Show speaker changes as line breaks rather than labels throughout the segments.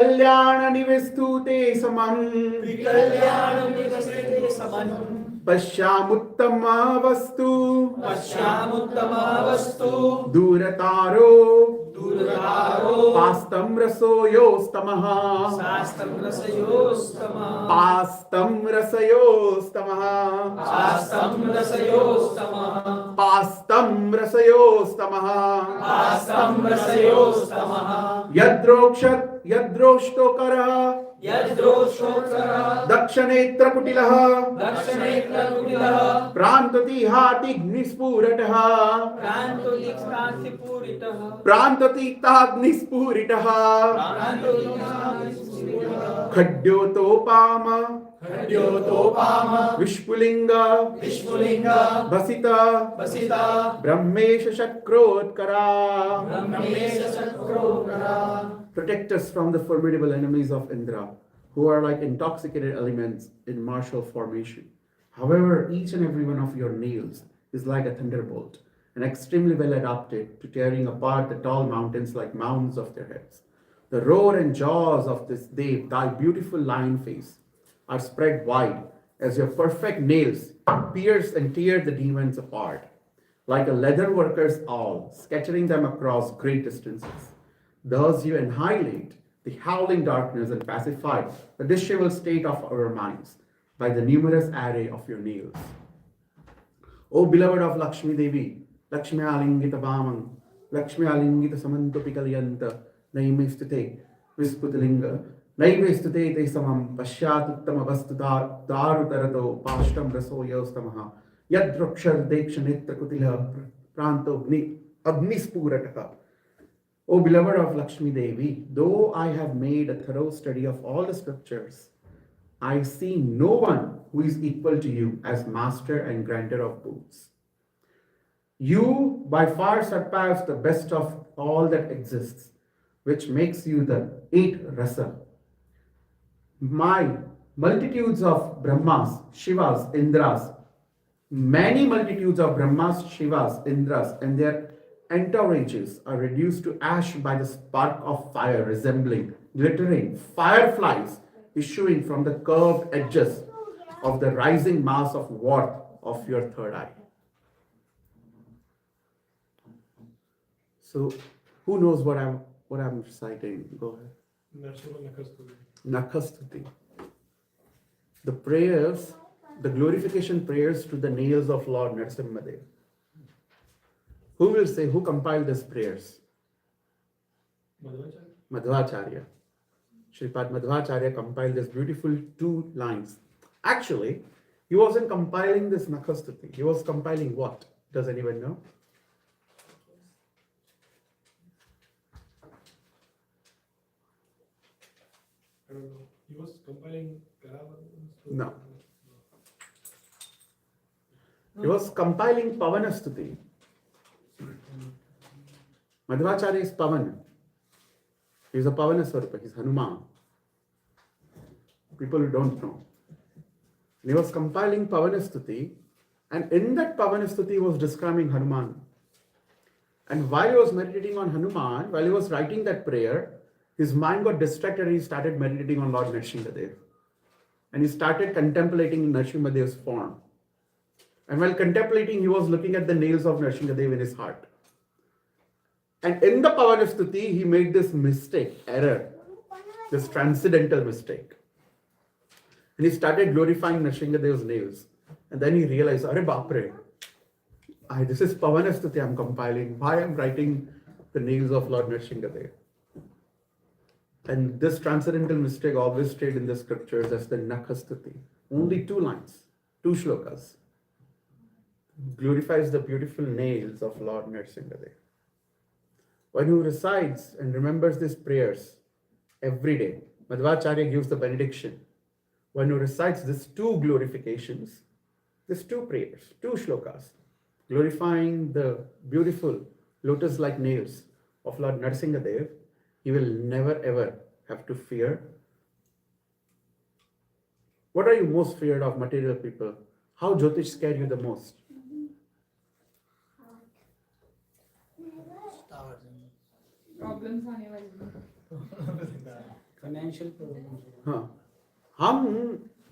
कल्याण निवेस्तुते समं पश्यामुत्तमावस्तु दूरतारो पास्तं रसोयोस्तमः पास्तं रसयोस्तमः पास्तं रसयोस्तमः यद्रोष्टोकरः दक्षनेत्रकुटिलः प्रान्ततिहातिग्निस्फुरटः प्रान्ततिक्ताग्निस्फुरितः खड्योतोपाम विस्फुलिंग भसिता Brahmesh शक्रोत्करा. Protect us from the formidable enemies of Indra, who are like intoxicated elements in martial formation. However, each and every one of your nails is like a thunderbolt, and extremely well adapted to tearing apart the tall mountains like mounds of their heads. The roar and jaws of this Dev, thy beautiful lion face, are spread wide as your perfect nails pierce and tear the demons apart, like a leather worker's awl, scattering them across great distances. Thus you annihilate the howling darkness and pacify the disheveled state of our minds by the numerous array of your nails. O beloved of Lakshmi Devi, Lakshmi Alingita Vamang, Lakshmi Alingita Samantopikalyanta, Naimestute, Visputilinga, Naimestute te samam, Pashyatuttama Vastu Darutarato, Pashtam Raso Yostamaha, Yadrukshar Dekshanitra Kutila, Pranto Agnispurataka. O beloved of Lakshmi Devi, though I have made a thorough study of all the scriptures, I see no one who is equal to you as master and granter of boons. You by far surpass the best of all that exists, which makes you the eighth rasa. My multitudes of Brahmas, Shivas, Indras, many multitudes of Brahmas, Shivas, Indras, and their entourages are reduced to ash by the spark of fire, resembling glittering fireflies issuing from the curved edges of the rising mass of warmth of your third eye. So, who knows what I'm reciting? Go ahead. Nakastuti. The prayers, the glorification prayers to the nails of Lord Narasimhadev. Who will say, who compiled these prayers? Madhvacharya. Shripad Madhvacharya compiled this beautiful 2 lines. Actually, he wasn't compiling this Nakastuti. He was compiling what? Does anyone know?
I don't know. He was compiling
No. He was compiling Pavanastuti. Madhvacharya is Pavan. He is a Pavana Swarupa. He is Hanuman. People who don't know. And he was compiling Pavanastuti, and in that Pavanastuti he was describing Hanuman. And while he was meditating on Hanuman, while he was writing that prayer, his mind got distracted and he started meditating on Lord Narasimhadev. And he started contemplating Narasimhadev's form. And while contemplating, he was looking at the nails of Narasimhadev in his heart. And in the Pavanastuti, he made this mistake, error, this transcendental mistake. And he started glorifying Narasimhadev's nails. And then he realized, Are Bapre, this is Pavanastuti I'm compiling. Why I'm writing the nails of Lord Narasimhadev? And this transcendental mistake always stayed in the scriptures as the Nakastuti. Only 2 lines, 2 shlokas. Glorifies the beautiful nails of Lord Narasimhadev. One who recites and remembers these prayers every day, Madhvacharya gives the benediction. One who recites these 2 glorifications, these 2 prayers, 2 shlokas, glorifying the beautiful lotus-like nails of Lord Narasimhadev, he will never ever have to fear. What are you most feared of, material people? How Jyotish scare you the most?
Problems आने वाली. Financial problems.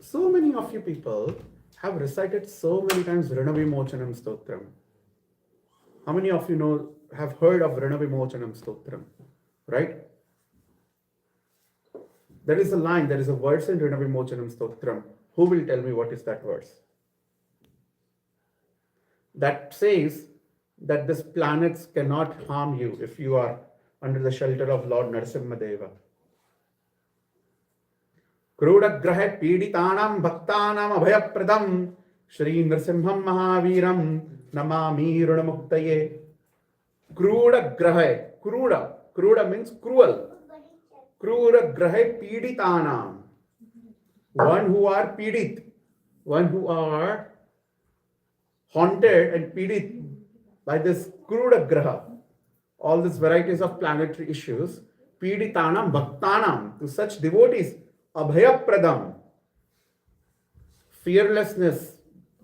So many of you people have recited so many times Ranavimochanam Stotram. How many of you have heard of Ranavimochanam Stotram? Right? There is a line, there is a verse in Ranavimochanam Stotram. Who will tell me what is that verse? That says that these planets cannot harm you if you are under the shelter of Lord Narasimha. क्रूरग्रह पीडितानां भक्तानां अभयप्रदं Shri नृसिंहं महावीरं Namami ऋणमुक्तये. Cruda means cruel. Kruragrahe piditanam. One who are pidit, one who are haunted and pidit by this Krudagraha, all these varieties of planetary issues. Piditanam bhaktanam, to such devotees, abhayapradam, fearlessness,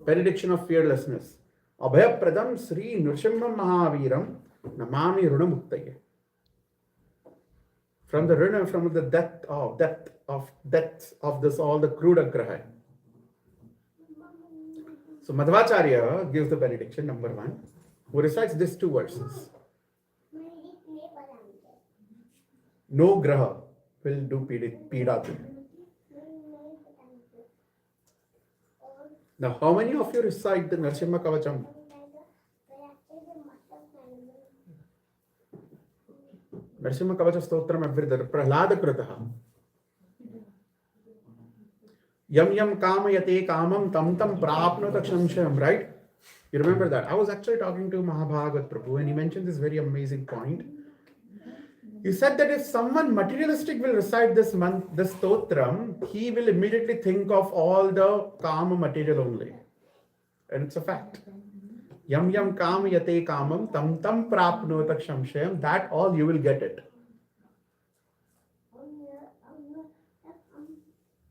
benediction of fearlessness. Abhayapradam Sri Nrsimha Mahaviram Namami Runamuktaye. From the runa, from the death of this all the Krudagraha. So Madhvacharya gives the benediction, number 1, who recites these 2 verses. No graha will do pida. Now, how many of you recite the Narasimha Kavacham? Narasimha Kavacha Stotram every Prahlada Kritaha. Yam yam kamayate kamam tam tam prapnota kshamsham, right? You remember that? I was actually talking to Mahabhagat Prabhu and he mentioned this very amazing point. He said that if someone materialistic will recite this stotram, he will immediately think of all the kama material only. And it's a fact. Yam yam kamayate kamam tam tam prapnota kshamsham, that all you will get it.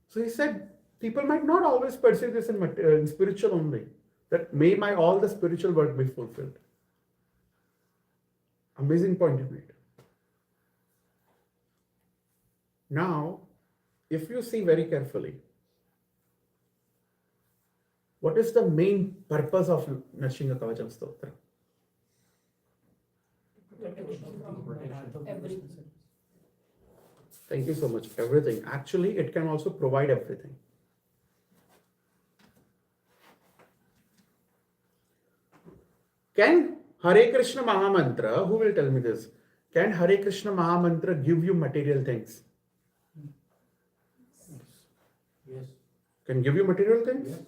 So he said, people might not always perceive this in spiritual only. That may all the spiritual work be fulfilled. Amazing point you made. Now, if you see very carefully, what is the main purpose of Nrsimha Kavacham Stotra? Thank you so much. Everything. Actually, it can also provide everything. Can Hare Krishna Mahamantra, who will tell me this? Can Hare Krishna Mahamantra give you material things?
Yes.
Can give you material things?
Yes.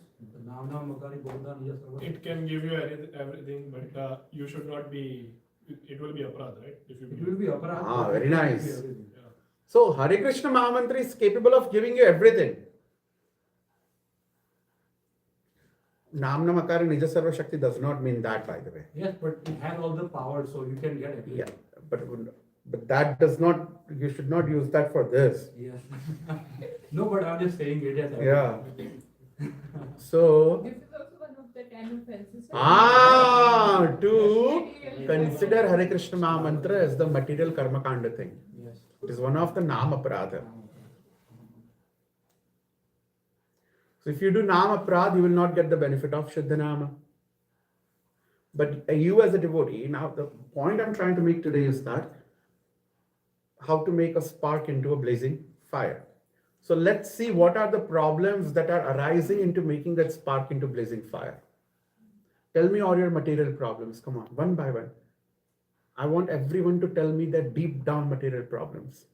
It can give you everything, but you should not be. It will be aparad, right? If you
It will be aparad.
Ah, very nice.
Yeah.
So Hare Krishna Mahamantra is capable of giving you everything. Nam Namakari Nija Sarva Shakti does not mean that, by the way.
Yes, but it has all the power, so you can get it.
Yeah, but that does not, you should not use that for this.
Yes. No, but I'm just saying it as a.
Yeah. So,
This is also one of the 10 offenses.
to consider Hare Krishna Mahamantra as the material karma kanda thing.
Yes.
It is one of the Nam Aparadha. So if you do Nam Aparadha, you will not get the benefit of Shuddha Nama. But you as a devotee, now the point I'm trying to make today is that how to make a spark into a blazing fire. So let's see what are the problems that are arising into making that spark into blazing fire. Tell me all your material problems. Come on, one by one. I want everyone to tell me their deep down material problems.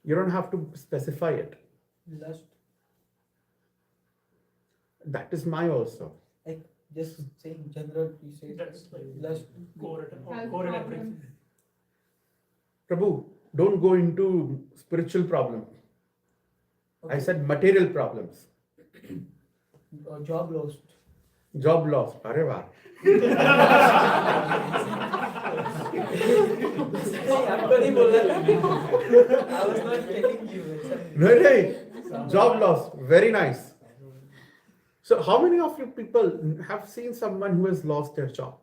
You don't have to specify it.
Lust,
That is my also.
like just saying general, you say
That's like
lust.
core
Health
everything.
Prabhu, don't go into spiritual problem. I said material problems.
Job lost.
Job loss. Arre vaah.
आपको नहीं बोल रहा I was not telling you.
No. Job loss. Very nice. So how many of you people have seen someone who has lost their job?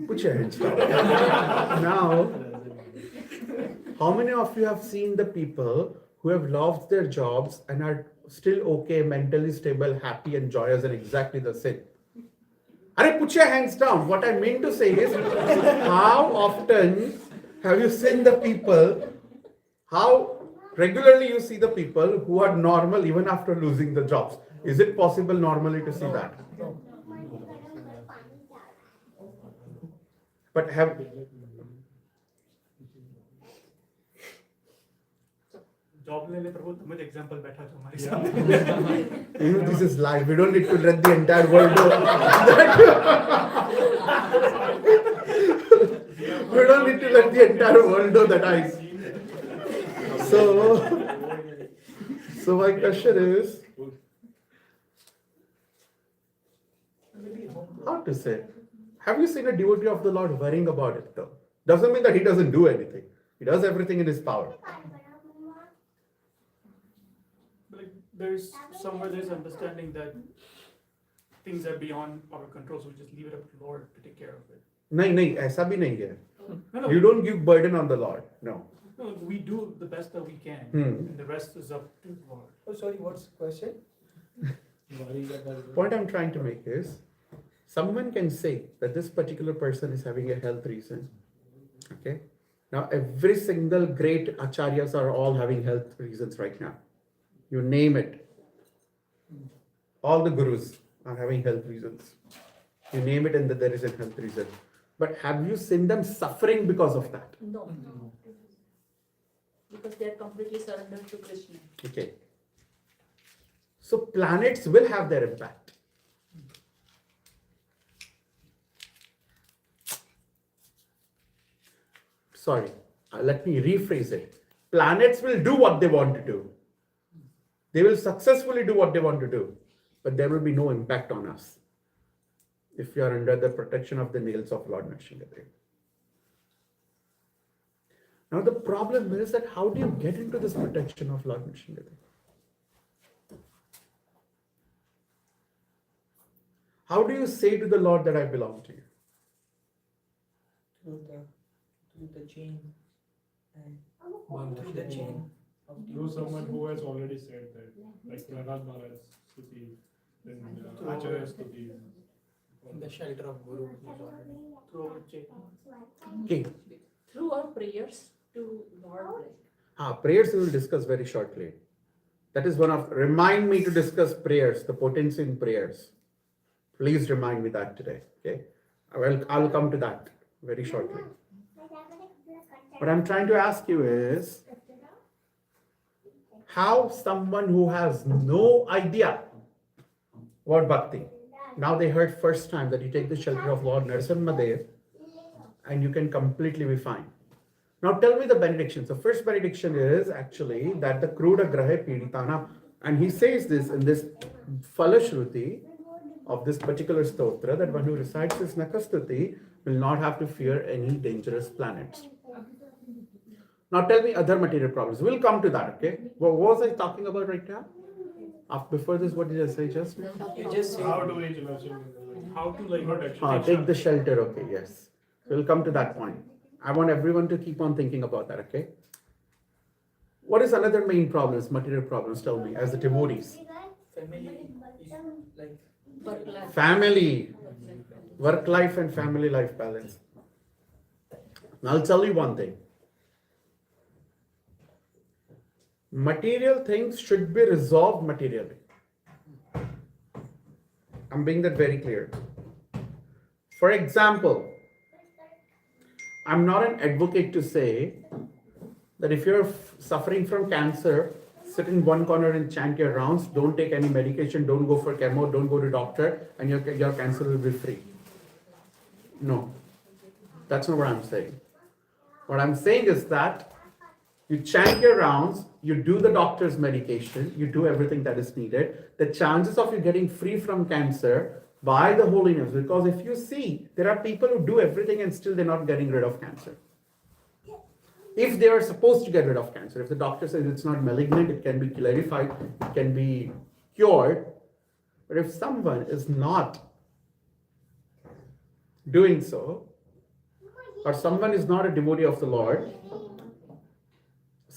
Put your hands down. Now, How many of you have seen the people who have lost their jobs and are still okay, mentally stable, happy, and joyous, and exactly the same? Arey, put your hands down. What I mean to say is, how often have you seen the people, how regularly you see the people who are normal even after losing the jobs? Is it possible normally to see that? But have
job ले ले प्रभु तुम्हें example बैठा जो हमारे सामने
you know, this is live. We don't need to let the entire world know. We don't need to let the entire world know that I. So my question is, how to say? Have you seen a devotee of the Lord worrying about it though? Doesn't mean that he doesn't do anything. He does everything in his power.
like there's there's understanding that things are beyond our control, so we just leave it up to the Lord to take care of it.
नहीं ऐसा भी नहीं है.
No,
You don't give burden on the Lord. No.
no, we do the best that we can, and the rest is up to the Lord.
Oh, sorry, what's the question?
Point I'm trying to make is, someone can say that this particular person is having a health reason. Okay. Now every single great acharyas are all having health reasons right now. You name it. All the gurus are having health reasons. You name it and that there is a health reason. But have you seen them suffering because of that?
No. Because they are completely surrendered to Krishna.
Okay. So planets will have their impact. Sorry, let me rephrase it. Planets will do what they want to do. They will successfully do what they want to do, but there will be no impact on us if we are under the protection of the nails of Lord Nrsimhadev. Now the problem is that how do you get into this protection of Lord Nrsimhadev? How do you say to the Lord that I belong to you?
Through the chain and
One
through the chain of
Through someone who has already said that, like Prahlad Maharaj Stuti, then Acharya Stuti.
in the shelter of Guru.
Through chain.
Okay.
Through our prayers to Lord.
Prayers we will discuss very shortly. That is one of, remind me to discuss prayers, the potency in prayers. Please remind me that today. Okay. I'll come to that very shortly. What I'm trying to ask you is, how someone who has no idea about bhakti, now they heard first time that you take the shelter of Lord Nrsimhadev and you can completely be fine. Now tell me the benediction. So first benediction is actually that the kruda grahe piditana, and he says this in this Falashruti of this particular stotra, that one who recites this Nakastuti will not have to fear any dangerous planets. Now tell me other material problems. We'll come to that, okay? What was I talking about right now? Before this, what did I say just now?
You just say
How to reach Nrsimhadev?
How to like
Protection.
Take the shelter, okay, yes. We'll come to that point. I want everyone to keep on thinking about that, okay? What is another main problems, material problems, tell me, as the devotees?
family is like
Work life.
Family, work life and family life balance. Now I'll tell you one thing. Material things should be resolved materially. I'm being that very clear. For example, I'm not an advocate to say that if you're suffering from cancer, sit in one corner and chant your rounds, don't take any medication, don't go for chemo, don't go to doctor, and your cancer will be free. No, that's not what I'm saying. What I'm saying is that you chant your rounds, you do the doctor's medication, you do everything that is needed. The chances of you getting free from cancer by the holiness, because if you see, there are people who do everything and still they're not getting rid of cancer. If they are supposed to get rid of cancer, if the doctor says it's not malignant, it can be clarified, it can be cured. But if someone is not doing so, or someone is not a devotee of the Lord,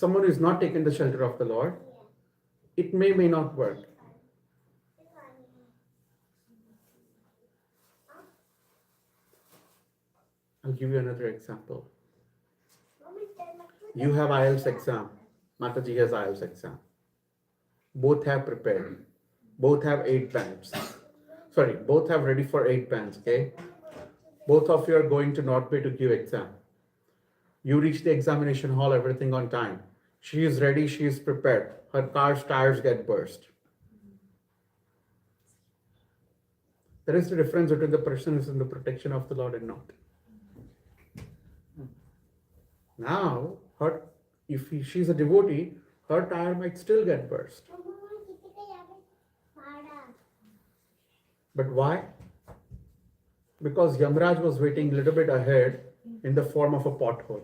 someone who is not taken the shelter of the Lord, it may not work. I'll give you another example. You have IELTS exam. Mataji has IELTS exam. Both have prepared. Both have 8 bands. Sorry, both have ready for 8 bands, okay? Both of you are going to North Bay to give exam. You reach the examination hall, everything on time. She is ready, she is prepared. Her car's tires get burst. There is the difference between the person who is in the protection of the Lord and not. Now, she's a devotee, her tire might still get burst. But why? Because Yamraj was waiting a little bit ahead in the form of a pothole.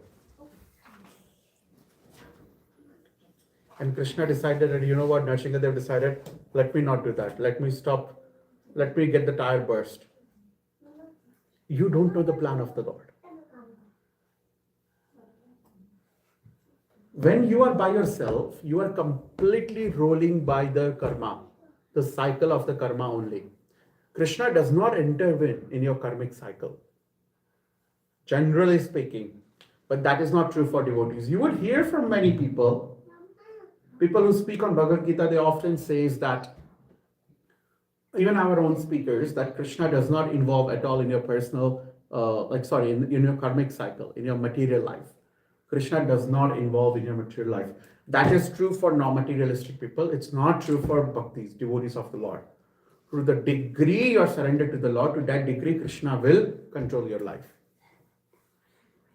And Krishna decided that, you know what, Narsinghadev decided, let me not do that. Let me stop. Let me get the tire burst. You don't know the plan of the Lord. When you are by yourself, you are completely rolling by the karma, the cycle of the karma only. Krishna does not intervene in your karmic cycle, generally speaking. But that is not true for devotees. You would hear from many people who speak on Bhagavad Gita, they often say that, even our own speakers, that Krishna does not involve at all in your personal, in your karmic cycle, in your material life. Krishna does not involve in your material life. That is true for non-materialistic people. It's not true for bhaktis, devotees of the Lord. To the degree you are surrendered to the Lord, to that degree Krishna will control your life.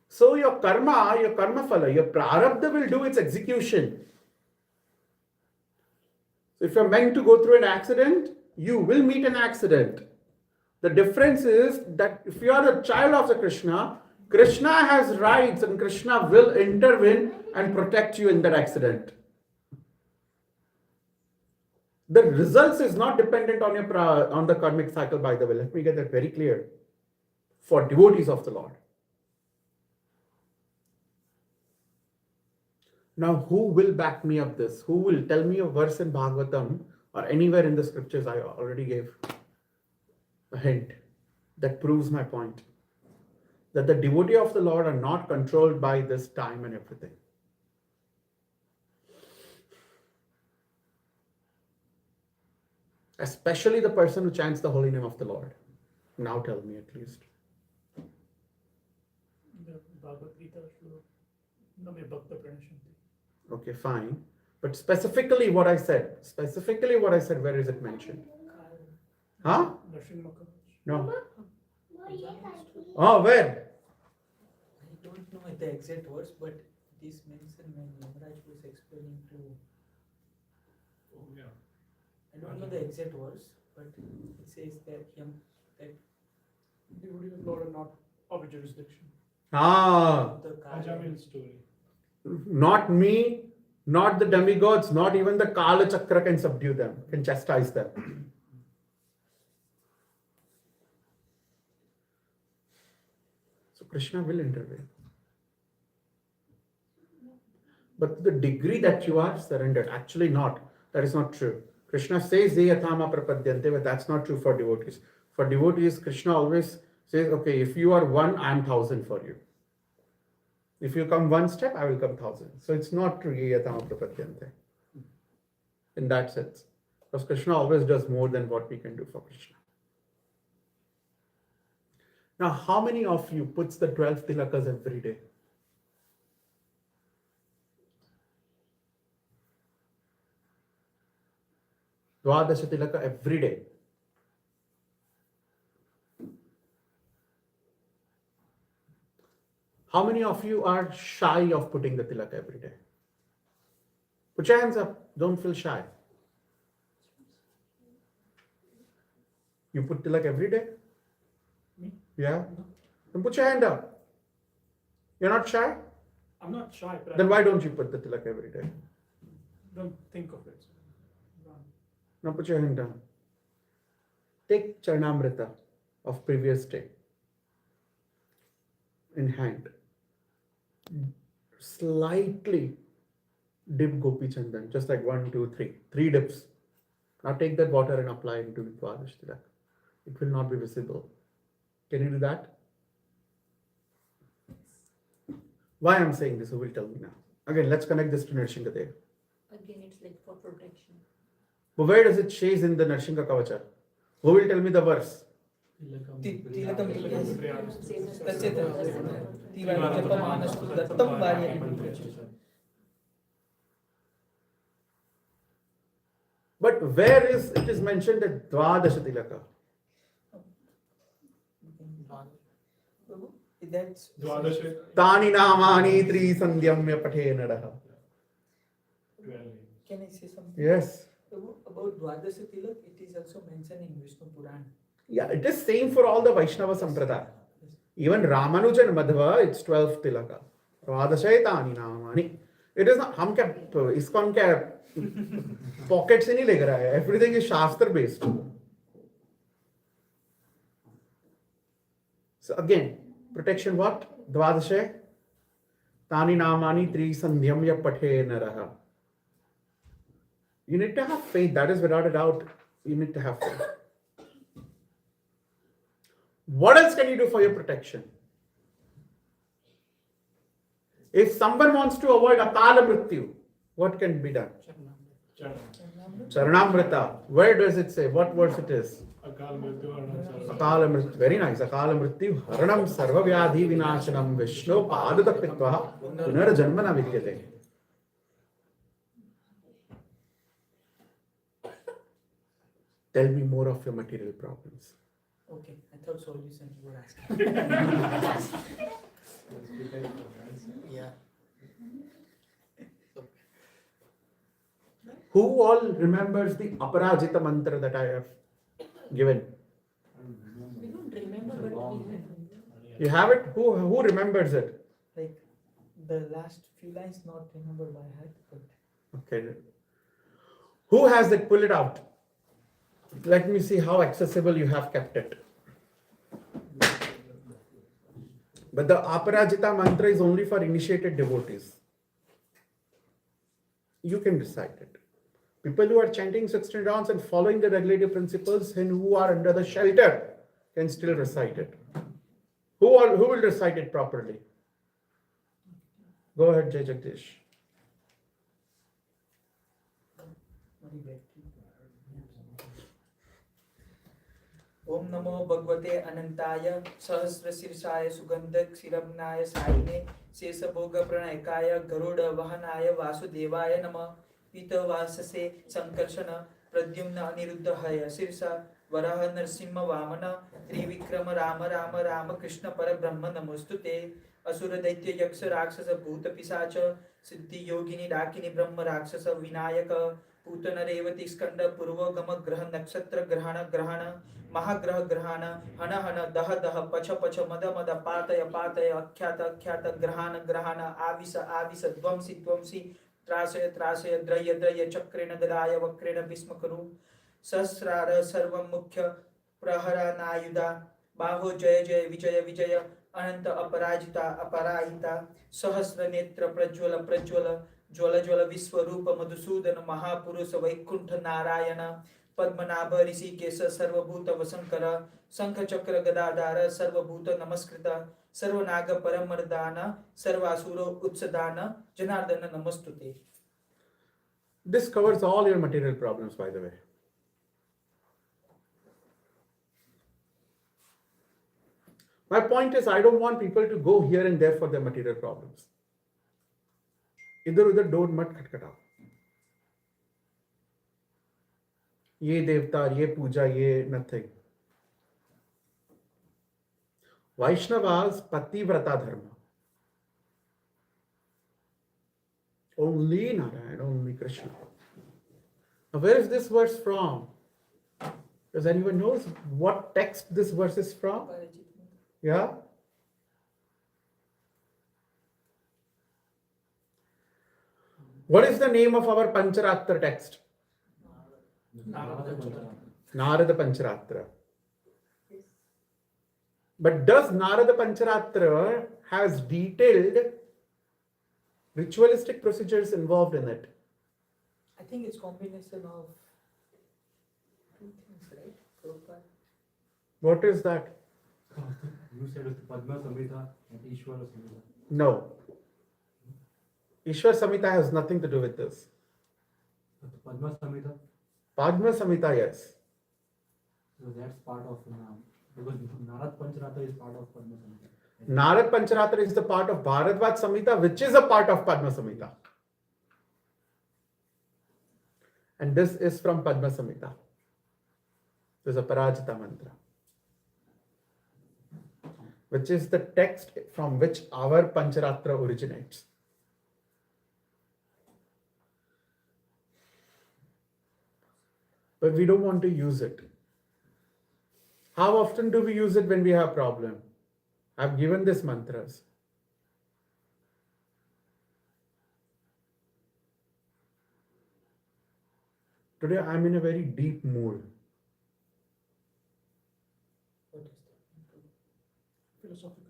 So your karma phala, your prarabdha will do its execution. So if you're meant to go through an accident, you will meet an accident. The difference is that if you are a child of the Krishna, Krishna has rights and Krishna will intervene and protect you in that accident. The results is not dependent on the karmic cycle, by the way. Let me get that very clear. For devotees of the Lord. Now, who will back me up this? Who will tell me a verse in Bhagavatam or anywhere in the scriptures? I already gave a hint that proves my point. That the devotee of the Lord are not controlled by this time and everything. Especially the person who chants the holy name of the Lord. Now tell me at least.
The Bhagavad Gita, Name Bhakta Pranashanti.
Okay, fine. But specifically what I said, where is it mentioned? Huh? No. Oh, where?
I don't know the exact words, but it is mentioned when Yamaraj was explaining to.
Oh, yeah.
I don't know the exact words, but it says that
Devotees of Lord are not of a jurisdiction.
the
Ajamil's story.
Not me, not the demigods, not even the Kala Chakra can subdue them, can chastise them. So Krishna will intervene. But the degree that you are surrendered, actually not. That is not true. Krishna says, Deyatama prapadyante, but that's not true for devotees. For devotees, Krishna always says, okay, if you are 1, I am 1,000 for you. If you come 1 step, I will come 1,000. So it's not true, Deyatama prapadyante. In that sense. Because Krishna always does more than what we can do for Krishna. Now, how many of you puts the 12 tilakas every day? Dwadasha tilaka every day. How many of you are shy of putting the tilaka every day? Put your hands up. Don't feel shy. You put tilak every day?
Me?
Yeah? Then put your hand up. You're not shy?
I'm not shy, but
Then
I
why don't you put the tilak every day?
don't think of it.
Now put your hand down. Take Charnamrita of previous day in hand. Slightly dip Gopi Chandan, just like 1, 2, 3. 3 dips. Now take that water and apply it into Dvadash Tilak. It will not be visible. Can you do that? Why I'm saying this, who will tell me now? Again, let's connect this to Narshingadev.
Again, it's like for protection.
But where does it chase in the Narshinga Kavacha? Who will tell me the verse?
Tilakam
Says
Tachyata Tivarajapamanastu Dattam Varya.
But where is it is mentioned that Dvadasha Tilaka?
Prabhu, that's
Dvadasha,
Tani namani tri sandhyamya pathe naraha.
12.
Can I say something?
Yes.
Prabhu, about Dwadasha Tilak, it is also mentioned in Vishnu Puran.
Yeah, it is same for all the Vaishnava Sampradaya. Even Ramanuja and Madhva, it's 12 Tilaka. Dvadasha tani namani. It is not, हम क्या ISKCON क्या pocket से नहीं लेकर आया. Everything is Shastra based. So again, protection what? Dvadasha tani namani tri sandhyamya pathe naraha. You need to have faith. That is without a doubt. You need to have faith. What else can you do for your protection? If someone wants to avoid akala mrityu, what can be done?
Charan.
Charanamrita. Where does it say? What verse it is?
Akal Mrityu Haranam Sarva.
Akala mrityu. Very nice. Akala mrityu haranam sarva vyadhi vinashanam vishnu padadapitva punar janmana vidyate. Tell me more of your material problems.
Okay, I thought solution you were asking. Yeah.
Who all remembers the Aparajita mantra that I have given?
We don't remember, but we have.
You have it? Who remembers it?
Like the last few lines not remember by heart, but
Okay. Who has it? Pull it out. Let me see how accessible you have kept it. But the Aparajita mantra is only for initiated devotees. You can recite it. People who are chanting 16 rounds and following the regulative principles and who are under the shelter can still recite it. Who will recite it properly? Go ahead, Jai Jagdish.
very bad. ओम नमो भगवते अनंताय सहस्र शीर्षाय सुगंध क्षीरमनाय साइने शेष भोग प्रणयकाय गरुड़ वाहनाय वासुदेवाय नमः पीतवाससे संकर्षण प्रद्युम्न अनिरुद्धहय शीर्ष वराह नरसिंह वामन त्रिविक्रम राम राम राम कृष्ण परब्रह्म नमोस्तुते असुर दैत्य यक्ष राक्षस भूत पिशाच सिद्धि योगिनी डाकिनी ब्रह्म राक्षस विनायक पूतन रेवती स्कंद पूर्वगम ग्रह नक्षत्र ग्रहण ग्रहण महाग्रह ग्रहण हन हन दह दह पछ पछ मद मद पातय पातय अख्यात अख्यात ग्रहण ग्रहण आविष आविष ध्वंसी ध्वंसी त्रासय त्रासय द्रय द्रय चक्रेण गदाय वक्रेण भीष्मकरु सहस्रार सर्वं मुख्य प्रहरणायुधा बाहो जय जय विजय विजय अनंत अपराजिता अपराहिता सहस्र नेत्र प्रज्वल प्रज्वल ज्वल ज्वल विश्वरूप मधुसूदन महापुरुष वैकुंठ नारायण पद्मनाभ ऋषिकेश सर्वभूत वसंकर शंख चक्र गदाधार सर्वभूत नमस्कृत सर्वनाग परमर्दान सर्वासुर उत्सदान जनार्दन नमस्तुते.
This covers all your material problems, by the way. My point is, I don't want people to go here and there for their material problems. इधर उधर डोर मत खटखटाओ. ये देवता, ये पूजा, ये nothing. Vaishnavas pativrata dharma. Only Narayan, only Krishna. Now, where is this verse from? Does anyone knows what text this verse is from? Yeah? What is the name of our Pancharatra text? Narada Pancharatra. But does Narada Pancharatra has detailed ritualistic procedures involved in it.
I think it's combination of two things, right? Prabhupada?
What is that?
You said it's Padma Samhita and Ishvara Samhita.
No. Ishwar Samhita has nothing to do with this.
But the Padma Samhita,
Padma Samhita, yes.
so that's part of because Narad Pancharatra is part of Padma Samhita.
Narad Pancharatra is the part of Bharadwaj Samhita, which is a part of Padma Samhita. And this is from Padma Samhita. This is a Parajita mantra, which is the text from which our Pancharatra originates. But we don't want to use it. How often do we use it when we have problem? I've given these mantras. Today I'm in a very deep mood.
What is that?
Philosophical.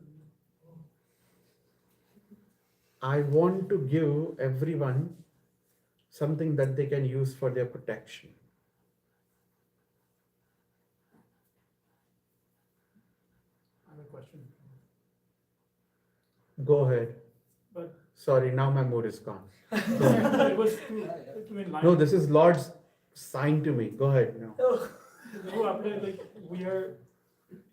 I want to give everyone something that they can use for their protection.
I have a question.
Go ahead.
But
Sorry, now my mood is gone.
it was to in line.
No, this is Lord's sign to me. Go ahead. No.
Oh,
No, after, like we are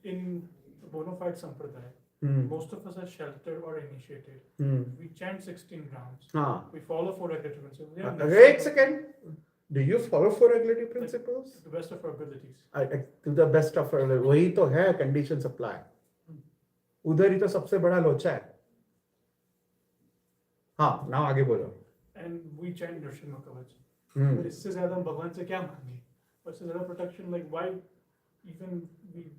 in bona fide sampradaya.
Hmm.
Most of us are sheltered or initiated.
Hmm.
We chant 16 rounds.
Ah.
We follow 4 regulatory principles. We are
Wait a second. Do you follow 4 regulatory principles?
to the best of our abilities.
To the best of our, वही तो है conditions apply. उधर ही तो सबसे बड़ा लोचा है. हाँ, now आगे बोलो.
And we chant Nrsimha Kavach.
Hmm.
But इससे ज़्यादा हम भगवान से क्या मांगे? और इससे ज़्यादा protection, like why even we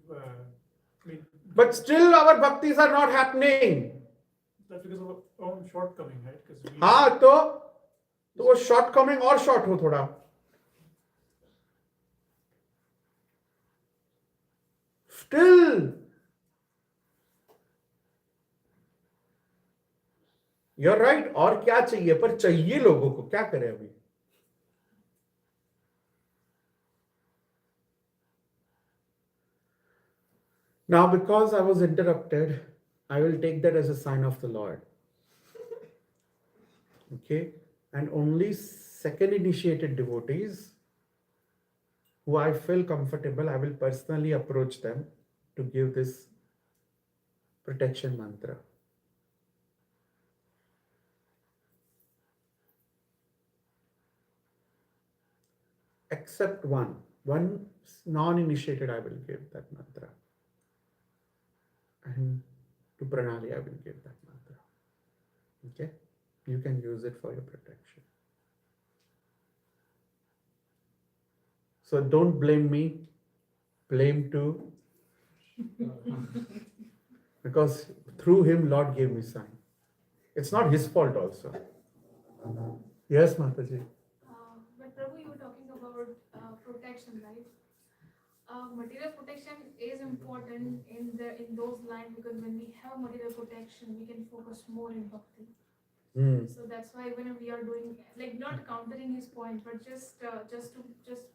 I mean,
But still our bhaktis are not happening.
that's because of our own shortcoming, right? Because we
हाँ तो वो shortcoming और short हो थोड़ा. Still, you're right. और क्या चाहिए? पर चाहिए लोगों को. क्या करें अभी? Now, because I was interrupted, I will take that as a sign of the Lord. Okay? And only second initiated devotees who I feel comfortable, I will personally approach them to give this protection mantra. Except one non-initiated, I will give that mantra. And to Pranali, I will give that mantra. Okay? You can use it for your protection. So don't blame me, blame too, because through him, Lord gave me sign. It's not his fault also. Yes, Mataji.
But Prabhu, you were talking about protection, right? Material protection is important in those lines because when we have material protection, we can focus more in bhakti.
Hmm.
So that's why when we are doing, like, not countering his point, but just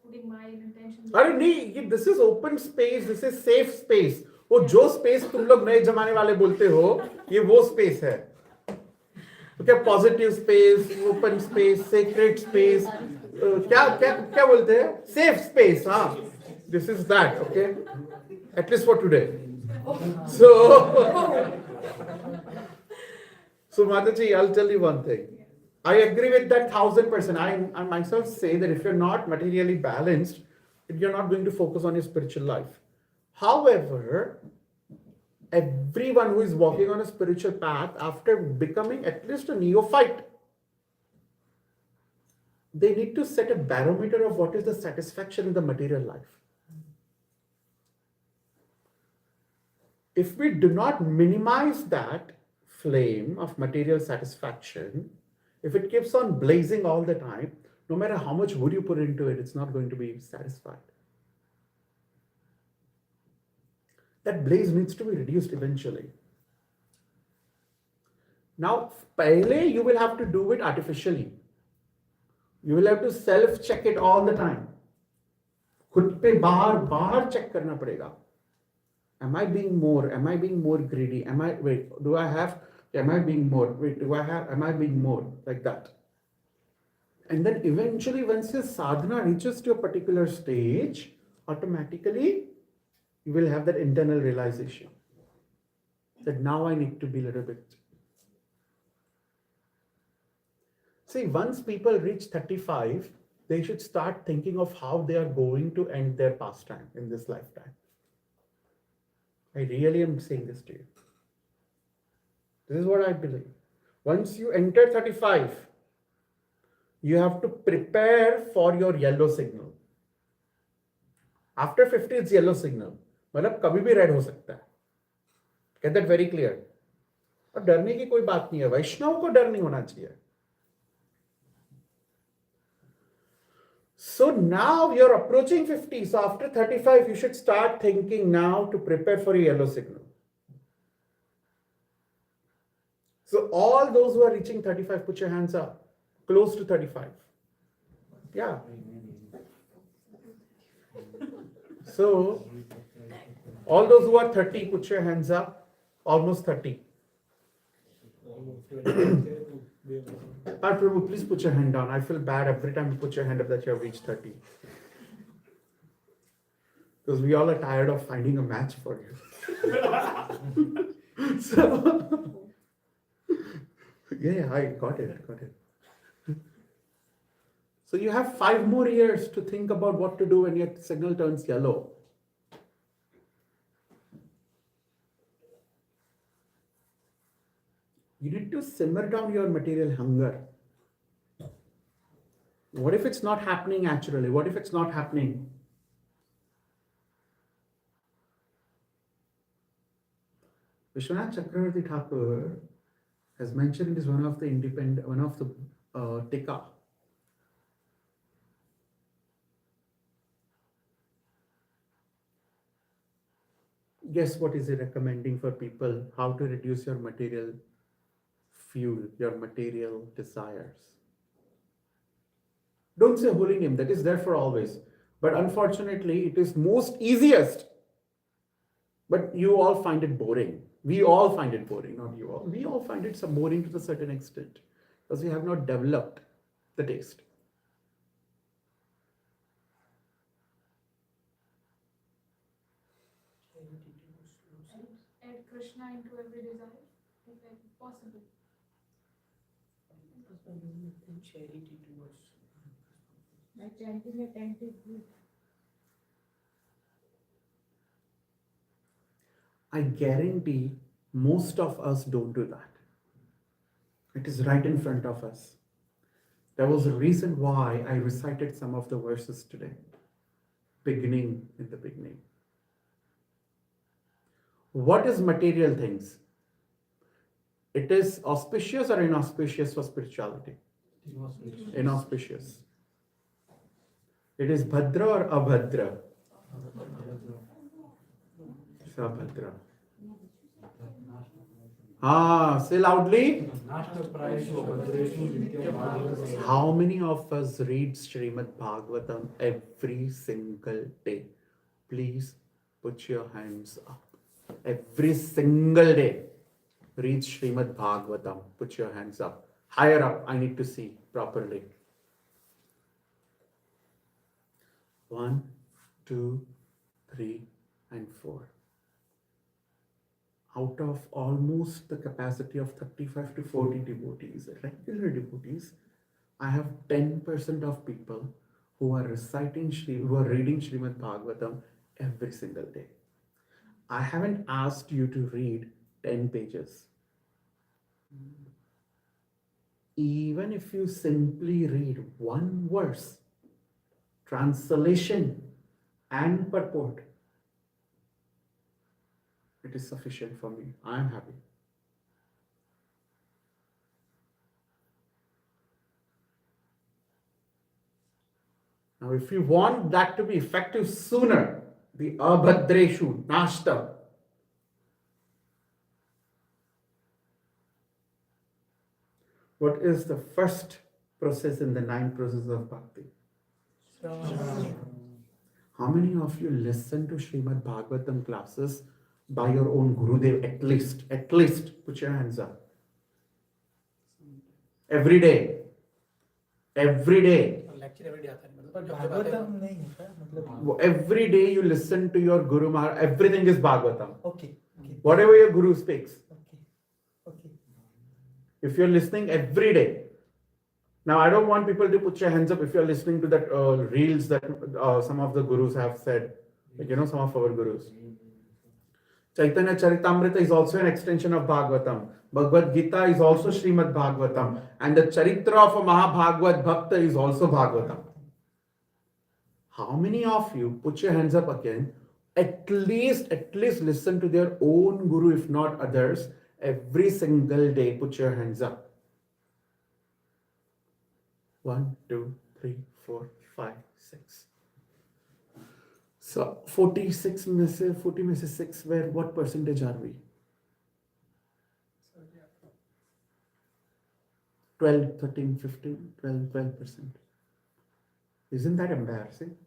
putting my intention.
अरे नहीं, this is open space, this is safe space. वो जो space तुम लोग नए जमाने वाले बोलते हो, ये वो space है. Okay, positive space, open space, sacred space. क्या बोलते हैं? Safe space, हाँ. This is that, okay? At least for today. So Mataji, I'll tell you one thing. I agree with that 1000%. I myself say that if you're not materially balanced, you're not going to focus on your spiritual life. However, everyone who is walking on a spiritual path, after becoming at least a neophyte, they need to set a barometer of what is the satisfaction in the material life. If we do not minimize that flame of material satisfaction, if it keeps on blazing all the time, no matter how much wood you put into it, it's not going to be satisfied. That blaze needs to be reduced eventually. Now, pehle you will have to do it artificially. You will have to self-check it all the time. खुद पे बाहर बाहर check करना पड़ेगा. Am I being more? Am I being more greedy? Am I being more? Am I being more? Like that. And then eventually, once your sadhana reaches to a particular stage, automatically you will have that internal realization that now I need to be a little bit. See, once people reach 35, they should start thinking of how they are going to end their pastime in this lifetime. I really am saying this to you. This is what I believe. Once you enter 35, you have to prepare for your yellow signal. After 50, it's yellow signal. मतलब कभी भी red हो सकता है. Get that very clear. और डरने की कोई बात नहीं है. वैष्णव को डर नहीं होना चाहिए. So now you're approaching 50. So after 35, you should start thinking now to prepare for a yellow signal. So all those who are reaching 35, put your hands up. Close to 35. Yeah. So all those who are 30, put your hands up. Almost 30. Prabhu, please put your hand down. I feel bad every time you put your hand up that you have reached 30. Because we all are tired of finding a match for you. So, yeah, I got it. So you have 5 more years to think about what to do when your signal turns yellow. You need to simmer down your material hunger. What if it's not happening naturally? What if it's not happening? Vishwanath Chakravarti Thakur has mentioned it is one of the Tika. Guess what is he recommending for people? How to reduce your material fuel, your material desires. Don't say holy name, that is there for always. But unfortunately, it is most easiest. But you all find it boring. We all find it boring, not you all. We all find it so boring to a certain extent because we have not developed the taste.
Add Krishna into every desire, if possible.
Charity towards.
Like chanting a tent is good.
I guarantee most of us don't do that. It is right in front of us. There was a reason why I recited some of the verses today. In the beginning. What is material things? It is auspicious or inauspicious for spirituality? Inauspicious. It is Bhadra or Abhadra? Sabhadra. Say loudly. How many of us read Srimad Bhagavatam every single day? Please put your hands up. Every single day. Read Srimad Bhagavatam. Put your hands up. Higher up, I need to see properly. 1, 2, 3, and 4. Out of almost the capacity of 35 to 40 devotees, regular devotees, I have 10% of people who are reading Srimad Bhagavatam every single day. I haven't asked you to read 10 pages. Even if you simply read one verse, translation and purport, it is sufficient for me. I am happy. Now, if you want that to be effective sooner, the abhadreshu, nashta. What is the first process in the 9 processes of bhakti? How many of you listen to Srimad Bhagavatam classes by your own Gurudev at least? At least, put your hands up. Every day. Every day.
Lecture everyday आता है मतलब भागवतम नहीं है मतलब
Every day you listen to your Guru Maharaj. Everything is Bhagavatam.
Okay
Whatever your Guru speaks.
Okay okay
If you're listening every day. Now, I don't want people to put your hands up if you're listening to that reels that some of the Gurus have said. Like, some of our Gurus. Chaitanya Charitamrita is also an extension of Bhagavatam. Bhagavad Gita is also Srimad Bhagavatam. And the Charitra of a Mahabhagavad Bhakta is also Bhagavatam. How many of you, put your hands up again, at least listen to their own Guru, if not others, every single day? Put your hands up. 1, 2, 3, 4, 5, 6. So 40 misses 6, what percentage are we? 12, 13, 15, 12%. Isn't that embarrassing?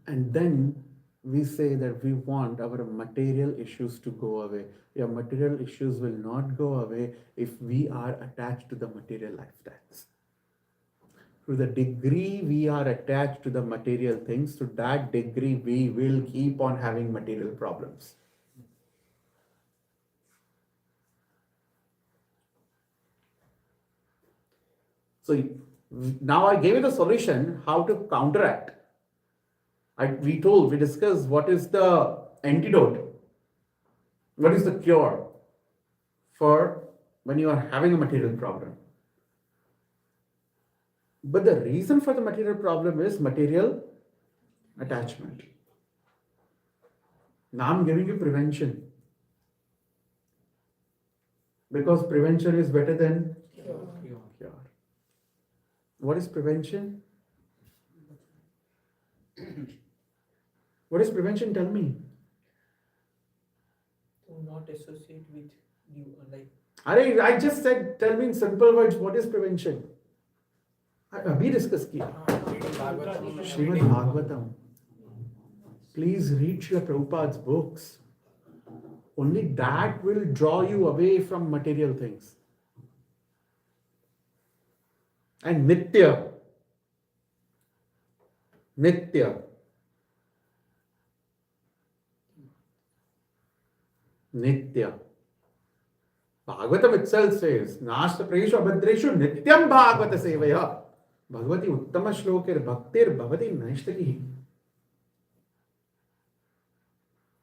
And then we say that we want our material issues to go away. Your material issues will not go away if we are attached to the material lifestyles. To the degree we are attached to the material things, to that degree we will keep on having material problems. So now I gave you the solution how to counteract. We discussed what is the antidote, what is the cure for when you are having a material problem. But the reason for the material problem is material attachment. Now I'm giving you prevention. Because prevention is better than cure. What is prevention? What is prevention? Tell me.
to not associate with you like
I just said, tell me in simple words, what is prevention? अभी discuss किया Shrimad Bhagavatam. Please read Srila Prabhupada's books. Only that will draw you away from material things. And Nitya. Bhagavatam itself says, Nashta Preshu Abhadreshu Nityam Bhagavata Sevaya. Bhagavati Uttama Shlokir Bhaktir Bhavati Naishtaki.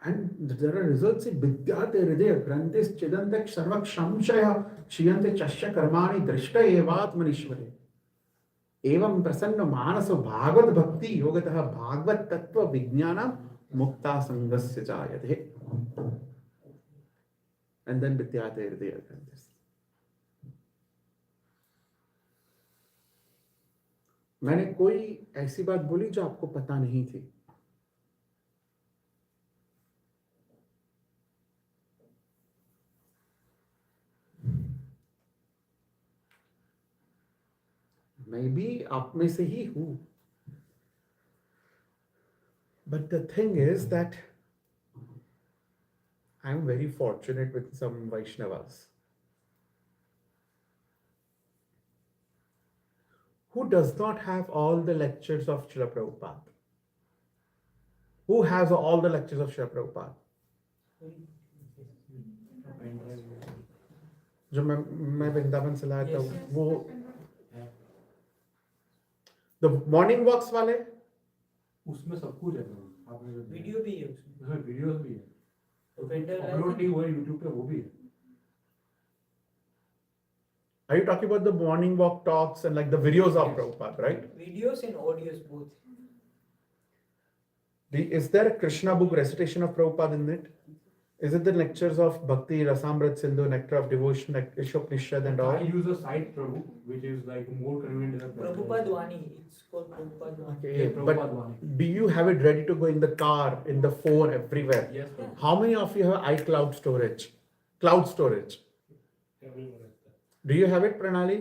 And there are results in Vidyate Hridaya Grantis Chidantak Sarvak Shamshaya Shiyante Chashya Karmani Drishta Evat Manishware. Evam Prasanna Manaso Bhagavad Bhakti Yogataha Bhagavad Tattva Vijnana Mukta Sangasya Jayate. And then Vidyate Hridaya Grantis. मैंने कोई ऐसी बात बोली जो आपको पता नहीं थी. मैं भी आप में से ही हूं. But the thing is that I am very fortunate with some Vaishnavas who does not have all the lectures of Srila Prabhupada. Who has all the lectures of Srila Prabhupada? जो मैं वृंदावन से लाया था वो the morning walks वाले
उसमें सब कुछ है.
वीडियो भी है उसमें
वीडियोस भी है.
पेंडल
अपलोड नहीं हुआ यूट्यूब पे, वो भी है.
Are you talking about the morning walk talks and like the videos of Prabhupada, right?
videos and audios both.
Is there a Krishna book recitation of Prabhupada in it? Is it the lectures of Bhakti, Rasamrit Sindhu, Nectar of Devotion, Ishopnishad and all?
I use a site Prabhu, which is like more convenient than
Prabhupada Vani, it's called Prabhupada Vani.
Okay,
Yeah,
but
Prabhupada Vani.
do you have it ready to go in the car, in the phone, everywhere?
Yes, Prabhu.
How many of you have iCloud storage? Cloud storage. Do you have it, Pranali?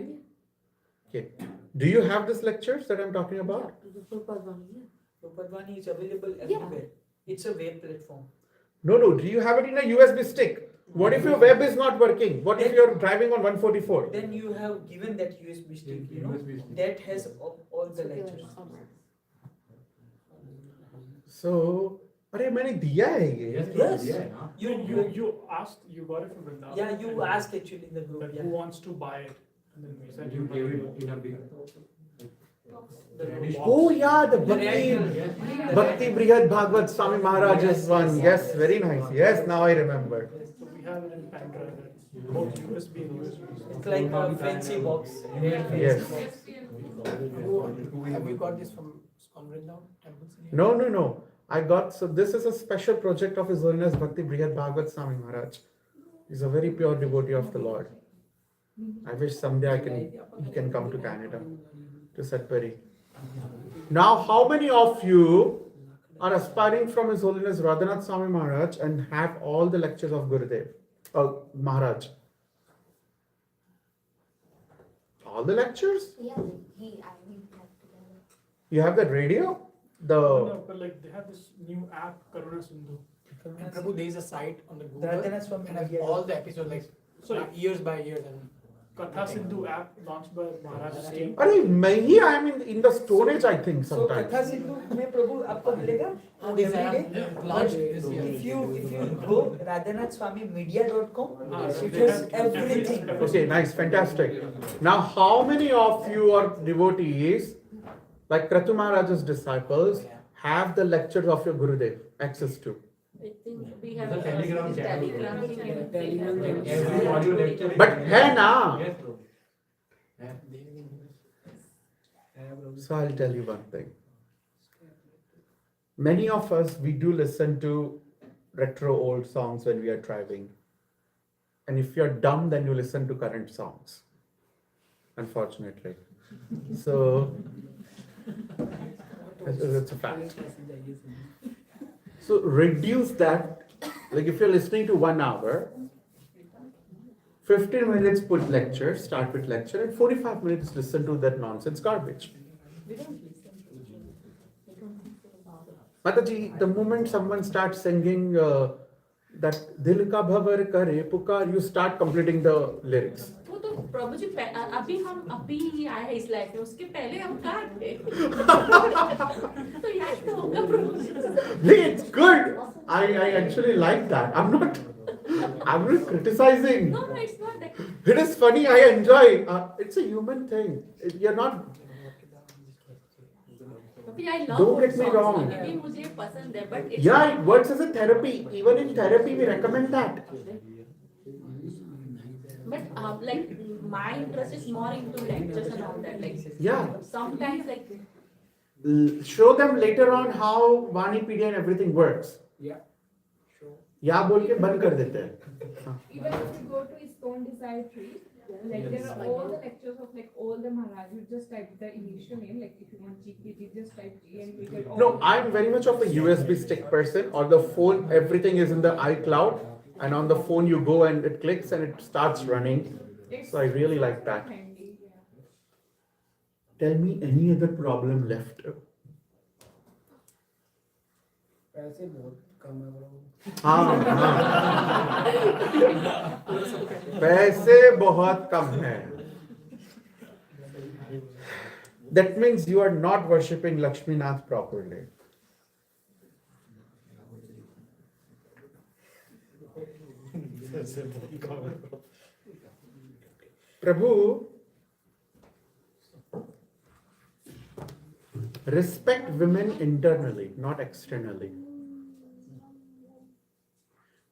Okay. Do you have these lectures that I'm talking about?
Rupadvani is available everywhere. It's a web platform.
No. Do you have it in a USB stick? What if your web is not working? What if you're driving on 144?
Then you have given that USB stick,
USB stick.
that has all the lectures.
So, अरे मैंने दिया है ये.
Yes.
You asked, you got it from Vrindavan.
Yeah, you asked actually in the group.
That
Yeah.
who wants to buy it, and then we sent
You
you
gave
money.
it in a big.
Oh yeah, the
The
Bhakti Brihad Bhagavad Swami Maharaj's one. Yes, very nice. Yes, now I remember.
So we have it in pen drive, both USB and USB.
It's like a fancy box.
Yes.
Have you got this from Vrindavan temples?
No. I got, so this is a special project of His Holiness Bhakti Brihad Bhagavad Swami Maharaj. He's a very pure devotee of the Lord. I wish someday he can come to Canada, to Sudbury. Now, how many of you are aspiring from His Holiness Radhanath Swami Maharaj and have all the lectures of Gurudev, Maharaj? All the lectures?
Yeah, we have together.
You have that radio?
No, but like they have this new app, Karuna Sindhu.
And Prabhu, there is a site on the Google
Radhanath Swami
and has
Media.
all the episodes like
Sorry.
years by years and
Katha Sindhu app launched by Maharaj's team.
I am in the Stone Age, I think,
So
sometimes.
Katha Sindhu में प्रभु आपको मिलेगा
this
every
app
day.
launched this year.
If you go radhanathswamimedia.com,
So
it
they
has
have
everything.
Okay, nice, fantastic. Now, how many of you are devotees, like Kratu Maharaj's disciples, have the lectures of your Gurudev access to?
I think we have
The Telegram channel.
Telegram.
Every audio lecture.
But hai na?
Yes, bro.
So I'll tell you one thing. Many of us, we do listen to retro old songs when we are driving. And if you're dumb, then you listen to current songs. Unfortunately. So, it's a fact. So reduce that. Like if you're listening to 1 hour, 15 minutes put lecture, start with lecture, and 45 minutes listen to that nonsense garbage. Mataji, the moment someone starts singing that Dil ka bhavar kare pukar, you start completing the lyrics.
वो तो प्रभु जी अभी ही आए हैं इस life में उसके पहले हम कहाँ थे तो याद तो होगा प्रभु जी
Hey, it's good. I actually like that. I'm not criticizing.
no it's not that
It is funny. I enjoy. It's a human thing. You're not.
I love
Don't
old
get me
songs,
wrong.
ये भी मुझे पसंद है but it's
Yeah, it works as a therapy. Even in therapy, we recommend that.
but like my interest is more into lectures and all that like
Yeah.
sometimes like
Show them later on how Vanipedia and everything works.
Yeah. Sure.
या बोल के बंद कर देते हैं.
Even if you go to ISKCON Desire Tree, like there are all the lectures of like all the Maharaj. You just type the initial name, like if you want GPT, just type G and you get all.
No, I'm very much of a USB stick person. On the phone, everything is in the iCloud, and on the phone you go and it clicks and it starts running. So I really like that.
Handy, yeah.
Tell me any other problem left.
पैसे बहुत कम है प्रभु
हाँ पैसे बहुत कम है. That means you are not worshipping Lakshmi Nath properly. Prabhu, respect women internally, not externally.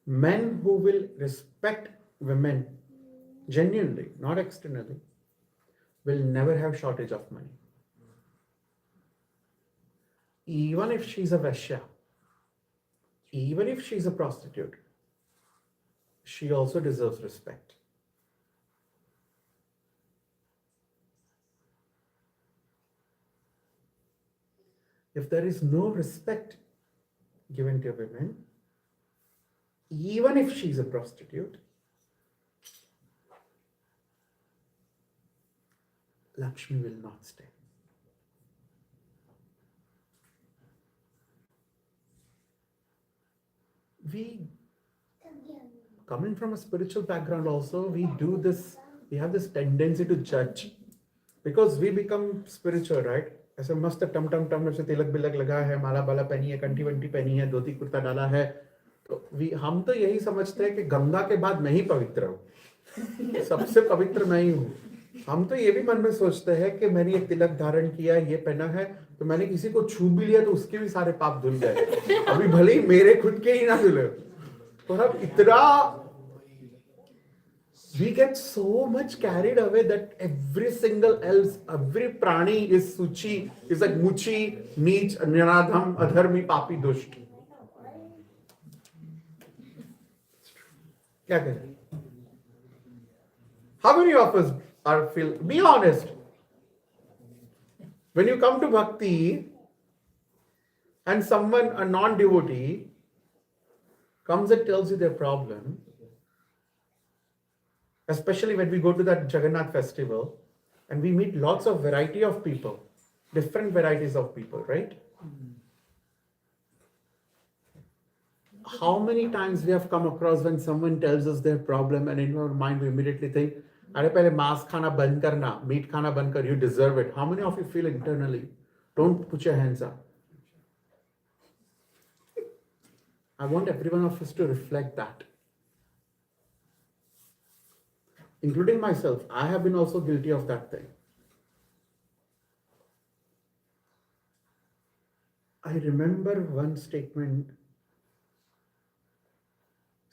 Men who will respect women genuinely, not externally, will never have shortage of money. Even if she's a Vaishya, even if she's a prostitute, she also deserves respect. If there is no respect given to women, even if she's a prostitute, Lakshmi will not stay. We, coming from a spiritual background also, we do this, we have this tendency to judge. Because we become spiritual, right? ऐसे मस्त टम टम टम से तिलक बिलक लगा है, माला बाला पहनी है, कंठी वंठी पहनी है, धोती कुर्ता डाला है, तो हम तो यही समझते हैं कि गंगा के बाद मैं ही पवित्र हूँ, सबसे पवित्र मैं ही हूँ. हम तो ये भी मन में सोचते हैं कि मैंने ये तिलक धारण किया, ये पहना है, तो मैंने किसी को छू भी लिया तो उसके भी सारे पाप धुल गए, अभी भले ही मेरे खुद के ही ना धुले. पर अब इतना we get so much carried away that every single else, every prani is suchi, is like muchi, neech, niradham, adharmi, papi, dusht. क्या करें? How many of us are feel? Be honest. When you come to bhakti, and someone, a non-devotee, comes and tells you their problem, especially when we go to that Jagannath festival and we meet lots of variety of people, different varieties of people, right? How many times we have come across when someone tells us their problem and in our mind we immediately think, "Arey pehle maas khana band karna, meat khana band kar, you deserve it." How many of you feel internally? Don't put your hands up. I want every one of us to reflect that. Including myself, I have been also guilty of that thing. I remember one statement.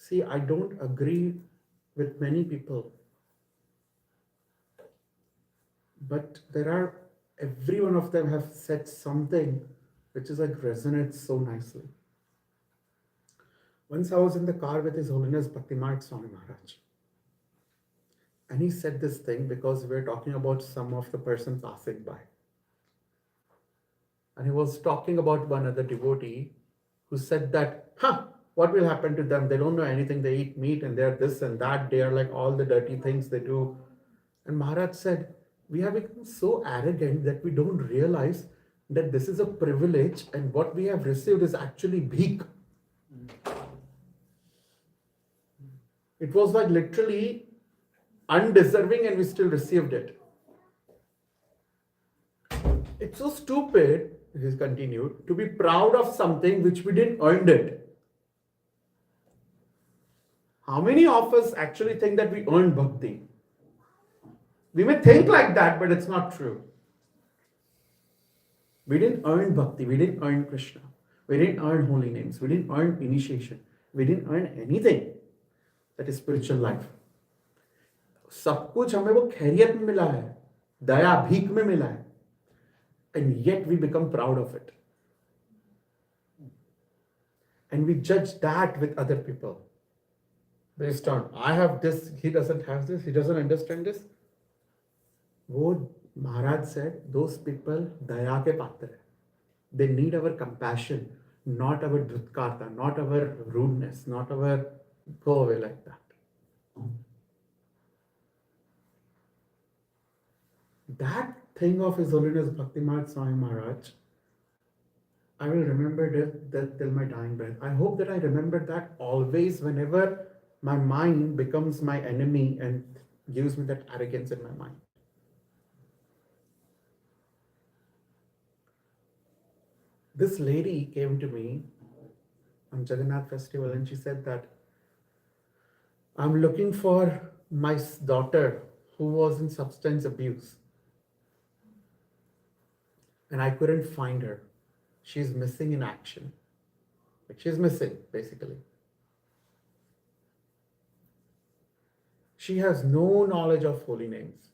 See, I don't agree with many people, but every one of them have said something which is like resonates so nicely. Once I was in the car with His Holiness Bhaktimarg Swami Maharaj. And he said this thing because we're talking about some of the person passing by. And he was talking about one other devotee who said that, what will happen to them? They don't know anything. They eat meat and they're this and that. They are like all the dirty things they do. And Maharaj said, we have become so arrogant that we don't realize that this is a privilege and what we have received is actually bhik. It was like literally undeserving and we still received it. It's so stupid, he continued, to be proud of something which we didn't earn it. How many of us actually think that we earned bhakti? We may think like that, but it's not true. We didn't earn bhakti, we didn't earn Krishna, we didn't earn holy names, we didn't earn initiation, we didn't earn anything that is spiritual life. सब कुछ हमें वो खैरियत में मिला है, दया भीख में मिला है, and yet we become proud of it. And we judge that with other people. Based on, I have this, he doesn't have this, he doesn't understand this. Wo Maharaj said, those people daya ke patra hai. They need our compassion, not our dhutkarta, not our rudeness, not our go away like that. That thing of His Holiness Bhaktimarg Swami Maharaj, I will remember that till my dying breath. I hope that I remember that always whenever my mind becomes my enemy and gives me that arrogance in my mind. This lady came to me on Jagannath festival and she said that I'm looking for my daughter who was in substance abuse. And I couldn't find her. She's missing in action. Like she's missing, basically. She has no knowledge of holy names.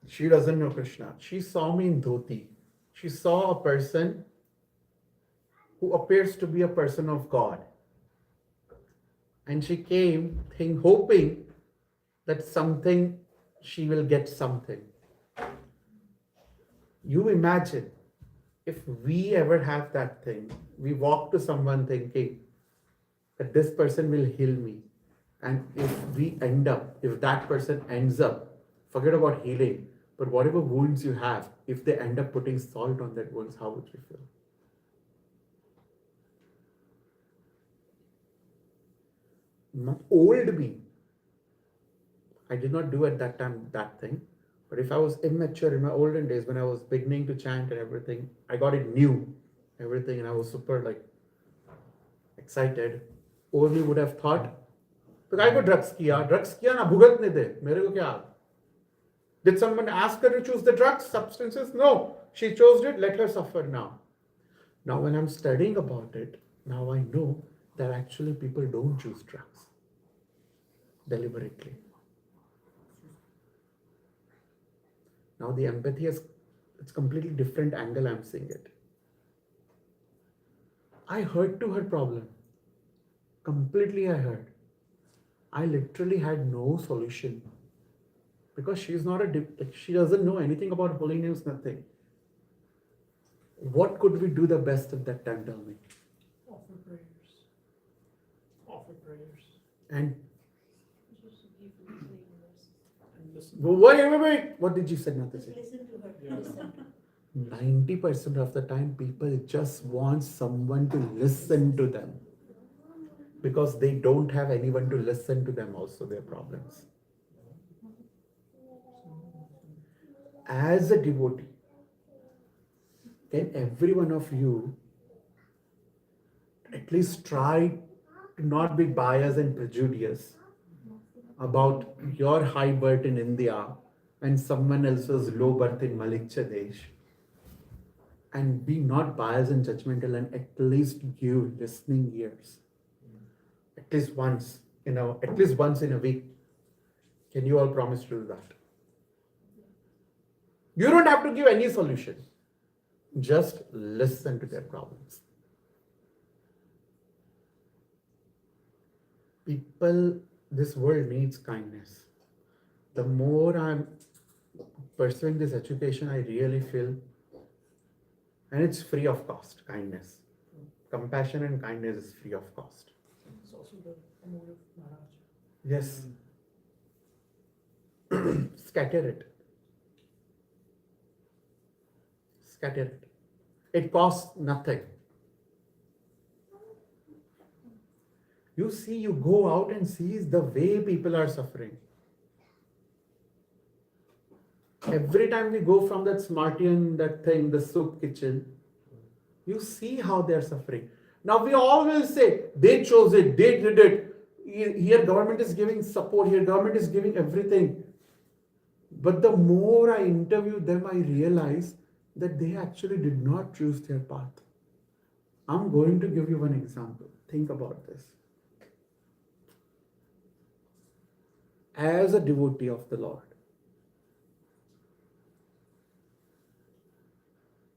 She doesn't know Krishna. She saw me in dhoti. She saw a person who appears to be a person of God. And she came hoping that she will get something. You imagine if we ever have that thing, we walk to someone thinking that this person will heal me. And if that person ends up Forget about healing. But whatever wounds you have, if they end up putting salt on that wounds, how would you feel? Old me. I did not do at that time that thing. But if I was immature in my olden days, when I was beginning to chant and everything, I got it new, everything, and I was super like excited. Old me would have thought, तो काय को drugs किया ना भुगतने दे मेरे को क्या? Did someone ask her to choose the drugs, substances? No, she chose it. Let her suffer now. Now, when I'm studying about it, now I know that actually people don't choose drugs deliberately. Now the empathy is, it's completely different angle I'm seeing it. I heard to her problem. Completely I heard. I literally had no solution. Because she's not she doesn't know anything about holy names, nothing. What could we do the best at that time, tell me?
Offer prayers. Offer prayers.
And
And listen.
wait. What did you say, Nataji?
Listen to her.
Yeah.
Listen.
90% of the time, people just want someone to listen to them. Because they don't have anyone to listen to them also, their problems. As a devotee, can every one of you at least try to not be biased and prejudiced about your high birth in India and someone else's low birth in Malik Pradesh, and be not biased and judgmental, and at least give listening ears. At least once in a week. Can you all promise to do that? You don't have to give any solution. Just listen to their problems. People, this world needs kindness. The more I'm pursuing this education, I really feel, and it's free of cost, kindness. Compassion and kindness is free of cost.
It's also the mode of Maharaj.
Yes. Scatter it. Scatter it. It costs nothing. You see, you go out and see the way people are suffering. Every time we go from that Smartian, that thing, the soup kitchen, you see how they are suffering. Now we always say, they chose it, they did it. Here government is giving support, here government is giving everything. But the more I interview them, I realize that they actually did not choose their path. I'm going to give you one example. Think about this. As a devotee of the Lord,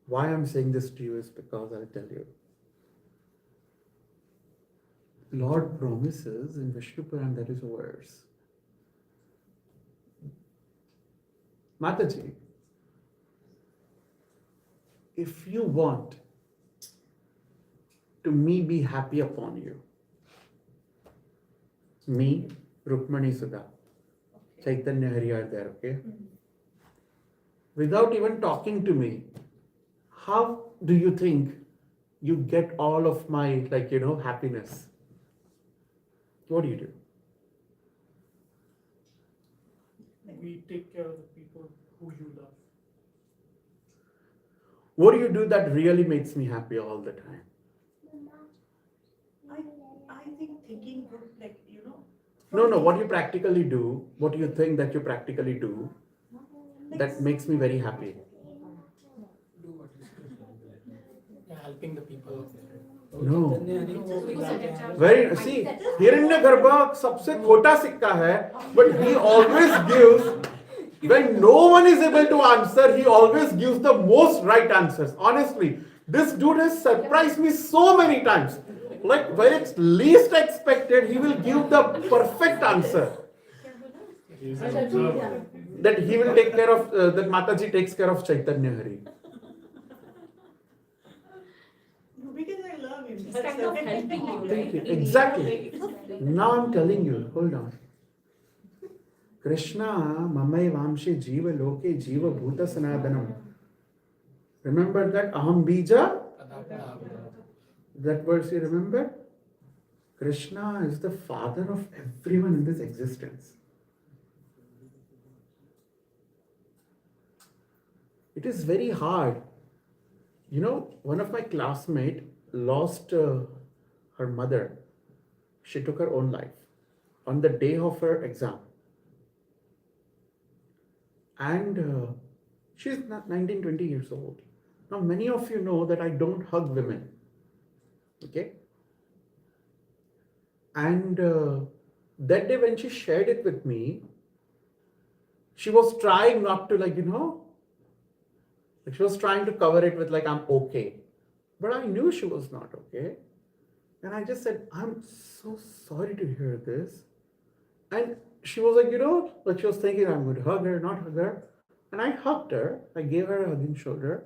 why I'm saying this to you is because I'll tell you. Lord promises in Vishnu Puran, there is a verse. Mataji, if you want to me be happy upon you, me, Rukmani Sudha, Chaitanya Hari are there, okay? Without even talking to me, how do you think you get all of my, happiness? What do?
We take care of the people who you love.
What do you do that really makes me happy all the time?
I think thinking good,
No, what you practically do, what you think that you practically do, that makes me very happy.
Helping the people.
No. See, Hiranyagarbha सबसे खोटा सिक्का है, but he always gives, when no one is able to answer, he always gives the most right answers. Honestly, this dude has surprised me so many times. Like when it's least expected, he will give the perfect answer. That he will take care of, that Mataji takes care of Chaitanya Hari.
because I love him.
It's kind of helping you, right?
Exactly. Now I'm telling you, hold on. Krishna mamai vamshi jiva loke jiva bhuta sanadanam. Remember that aham bija? That verse you remember? Krishna is the father of everyone in this existence. It is very hard. You know, one of my classmates lost her mother. She took her own life on the day of her exam. And she's not 19, 20 years old. Now, many of you know that I don't hug women. Okay? And that day when she shared it with me, she was trying not to, like she was trying to cover it with, like, I'm okay. But I knew she was not okay. And I just said, I'm so sorry to hear this. And she was like, like she was thinking I'm going to hug her, not hug her. And I hugged her. I gave her a hugging shoulder.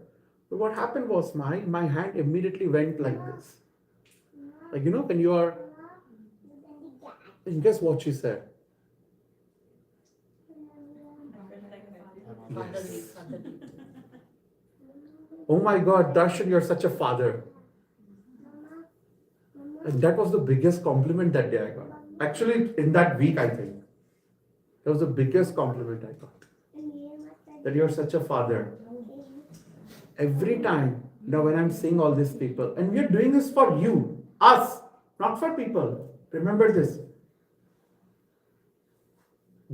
But what happened was my hand immediately went like this. Like, when you are... And guess what she said? Yes. Oh my God, Darshan, you're such a father. And that was the biggest compliment that day I got. Actually, in that week, I think. That was the biggest compliment I got. That you're such a father. Every time, when I'm seeing all these people, and we're doing this for you, us, not for people. Remember this.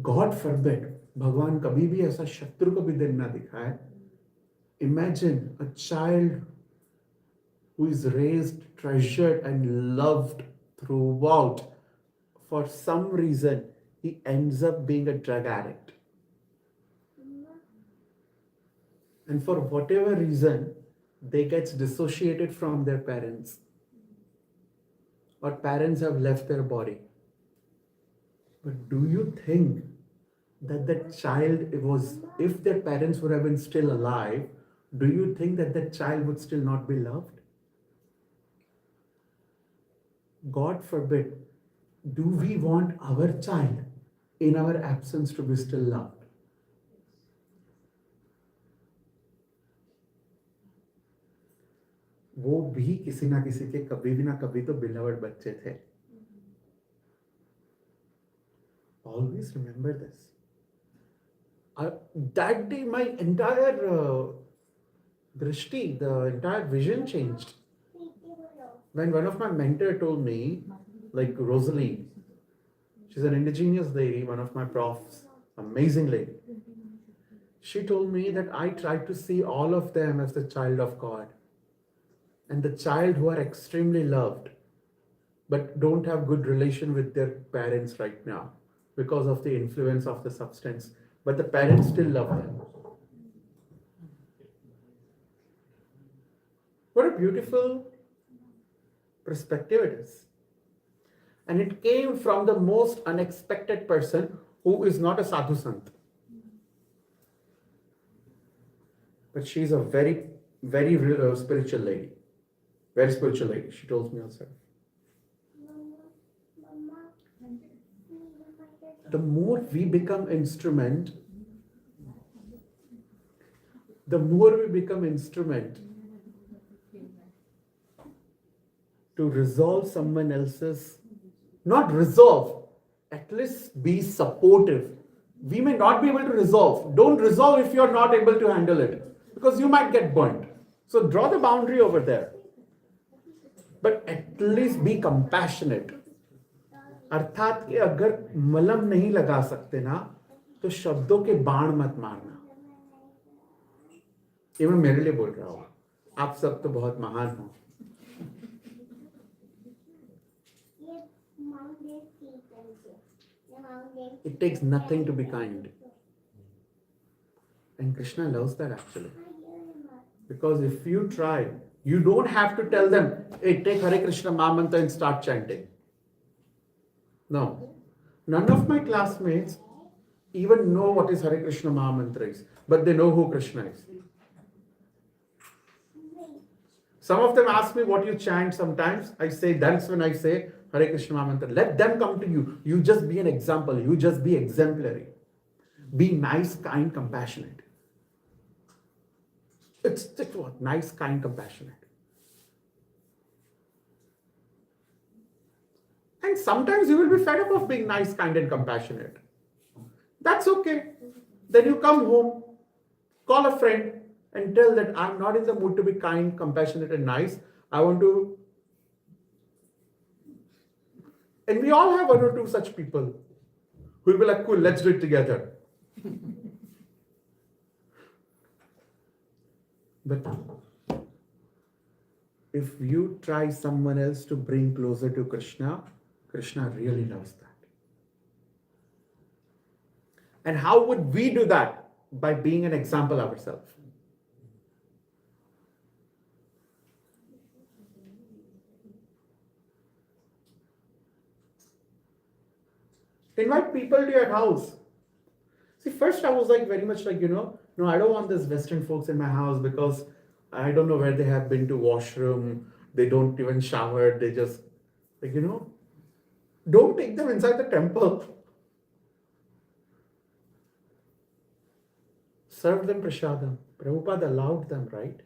God forbid, Bhagwan kabhi bhi aisa shatru ko bhi din na dikhaye. Imagine a child who is raised, treasured and loved throughout. For some reason, he ends up being a drug addict. And for whatever reason, they get dissociated from their parents. Or parents have left their body. But do you think that that child if their parents would have been still alive, do you think that that child would still not be loved? God forbid, do we want our child in our absence to be still loved? वो भी किसी ना किसी के कभी भी ना कभी तो beloved बच्चे थे. Always remember this. That day, my entire drishti, the entire vision changed. When one of my mentor told me, like Rosalie, she's an indigenous lady, one of my profs, amazing lady. She told me that I try to see all of them as the child of God. And the child who are extremely loved, but don't have good relation with their parents right now because of the influence of the substance. But the parents still love them. What a beautiful perspective it is. And it came from the most unexpected person who is not a sadhu sant. But she's a very, very spiritual lady. Very spiritual lady. She told me herself. The more we become instrument, to resolve someone else's, not resolve, at least be supportive. We may not be able to resolve. Don't resolve if you're not able to handle it, because you might get burnt. So draw the boundary over there. But at least be compassionate. अर्थात कि अगर मलम नहीं लगा सकते ना, तो शब्दों के बाण मत मारना. ये मैं मेरे लिए बोल रहा हूँ. आप सब तो बहुत महान हो. It takes nothing to be kind. And Krishna loves that actually. Because if you try, you don't have to tell them, hey, take Hare Krishna Maha Mantra and start chanting. No. None of my classmates even know what is Hare Krishna Maha Mantra is, but they know who Krishna is. Some of them ask me what you chant sometimes. I say, that's when I say Hare Krishna Maha Mantra. Let them come to you. You just be an example. You just be exemplary. Be nice, kind, compassionate. It's just what? Nice, kind, compassionate. And sometimes you will be fed up of being nice, kind, and compassionate. That's okay. Then you come home, call a friend, and tell that I'm not in the mood to be kind, compassionate, and nice. I want to. And we all have one or two such people who will be like, cool, let's do it together. But if you try someone else to bring closer to Krishna, Krishna really loves that. And how would we do that? By being an example ourselves. Invite people to your house. See, first I was like very much like, no, I don't want this Western folks in my house because I don't know where they have been to washroom. They don't even shower. They just, like, don't take them inside the temple. Serve them prasadam. Prabhupada allowed them, right?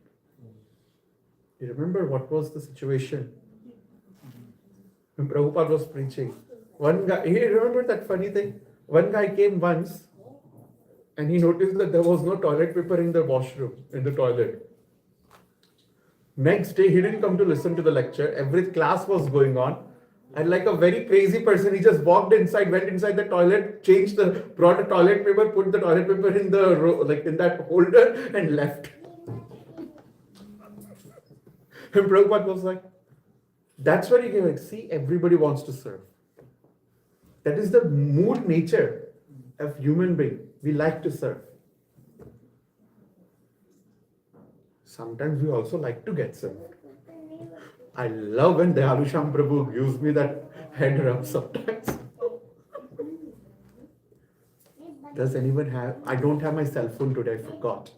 You remember what was the situation when Prabhupada was preaching? One guy, you remember that funny thing? One guy came once and he noticed that there was no toilet paper in the washroom, in the toilet. Next day, he didn't come to listen to the lecture. Every class was going on. And like a very crazy person, he just walked inside, went inside the toilet, brought a toilet paper, put the toilet paper in the in that holder and left. And Prabhupada was like, that's what he gave. Like, see, everybody wants to serve. That is the mood nature of human being. We like to serve. Sometimes we also like to get served. I love when Damodar Charan Prabhu gives me that head rub sometimes. Does anyone have? I don't have my cell phone today, I forgot.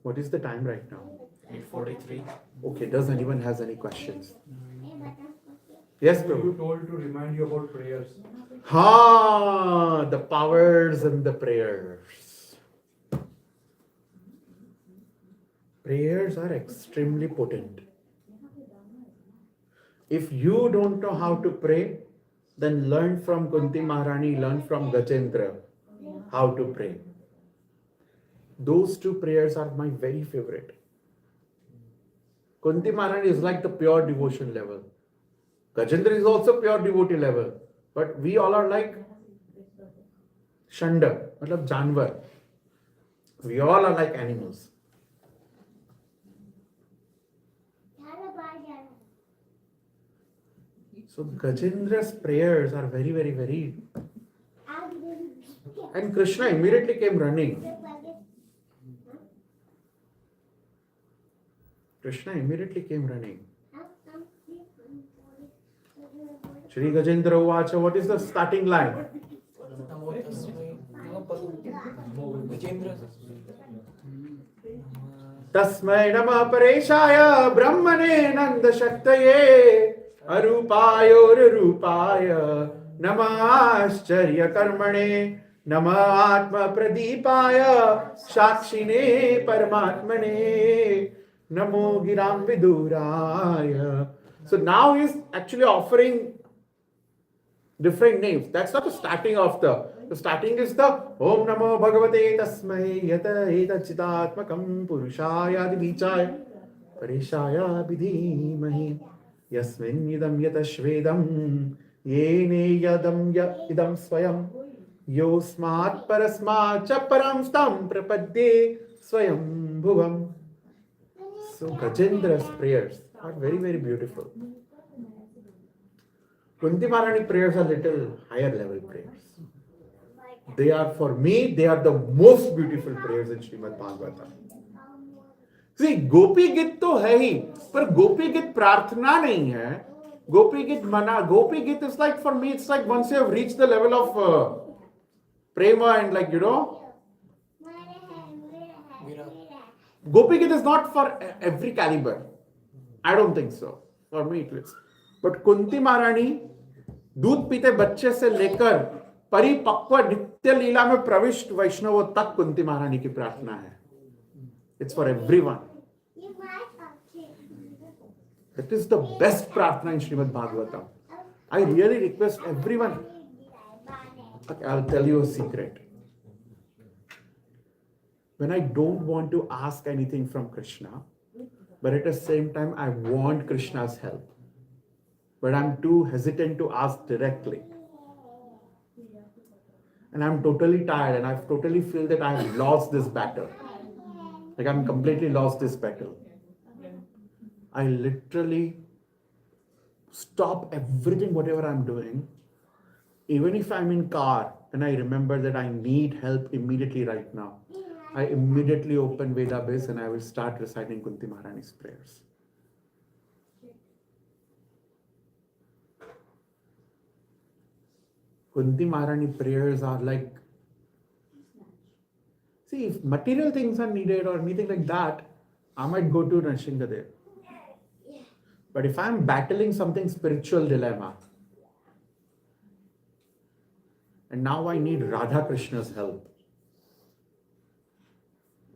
What is the time right now?
8:43.
Okay, does anyone has any questions? Yes, Prabhu.
You told to remind you about prayers.
The powers and the prayers. Prayers are extremely potent. If you don't know how to pray, then learn from Kunti Maharani, learn from Gajendra how to pray. Those two prayers are my very favorite. Kunti Maharani is like the pure devotion level. Gajendra is also pure devotee level. But we all are like Shanda, matlab janwar. We all are like animals. So Gajendra's prayers are very, very, very. And Krishna immediately came running. Krishna immediately came running. Shri Gajendra Uvacha, what is the starting line? Tasmai Namah Pareshaya Brahmane Nanda Shaktaye Arupaya Rupaya Namascharya Karmane Nama Pradipaya Shakshine Paramatmane Namo Giram Viduraya. So now he is actually offering different names. That's not the starting of the starting is the Om Namo Bhagavate Tasmai Yata Eta Chitatmakam Purushaya Divichaya Pareshaya Vidhimahi Yasmin Yidam Yata Shvedam Yene Yadam Idam Swayam Yosmat Parasmat Chaparam Stam Prapadde Swayam Bhuvam. So Gajendra's prayers are very, very beautiful. Kunti Maharani prayers are little higher level prayers. They are, for me, they are the most beautiful prayers in Srimad Bhagavatam. See, Gopi Git to hai hi, but Gopi Git prarthana nahi hai. Gopi Git mana, Gopi Git is like, for me, it's like once you have reached the level of prema and like, Gopi Git is not for every caliber. I don't think so. For me it is. But Kunti Maharani, दूध पीते बच्चे से लेकर परिपक्व सत्य लीला में प्रविष्ट वैष्णवों तक कुंती महारानी की प्रार्थना है. It's for everyone. That is the best prarthana in Srimad Bhagavatam. I really request everyone. Okay, I'll tell you a secret. When I don't want to ask anything from Krishna, but at the same time I want Krishna's help, but I'm too hesitant to ask directly. And I'm totally tired and I totally feel that I have lost this battle. Like I'm completely lost this battle. I literally stop everything, whatever I'm doing. Even if I'm in car and I remember that I need help immediately right now, I immediately open Veda base and I will start reciting Kunti Maharani's prayers. Kunti Maharani prayers are like, see, if material things are needed or anything like that, I might go to Narshingadev. But if I'm battling something spiritual dilemma, and now I need Radha Krishna's help,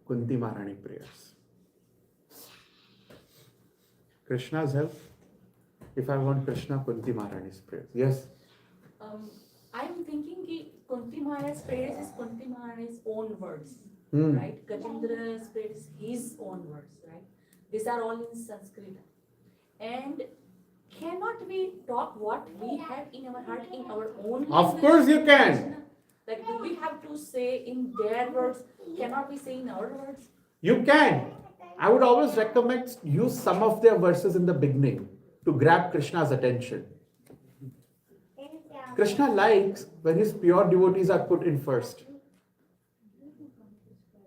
Kunti Maharani prayers. Krishna's help, if I want Krishna, Kunti Maharani's prayers. Yes?
I'm thinking ki Kunti Maharani's prayers is Kunti Maharani's own words,
Hmm.
right? Gajendra's prayers is his own words, right? These are all in Sanskrit. And cannot we talk what we have in our heart in our own language?
Of course you can.
Like, do we have to say in their words? Cannot we say in our words?
You can. I would always recommend use some of their verses in the beginning to grab Krishna's attention. Krishna likes when his pure devotees are put in first.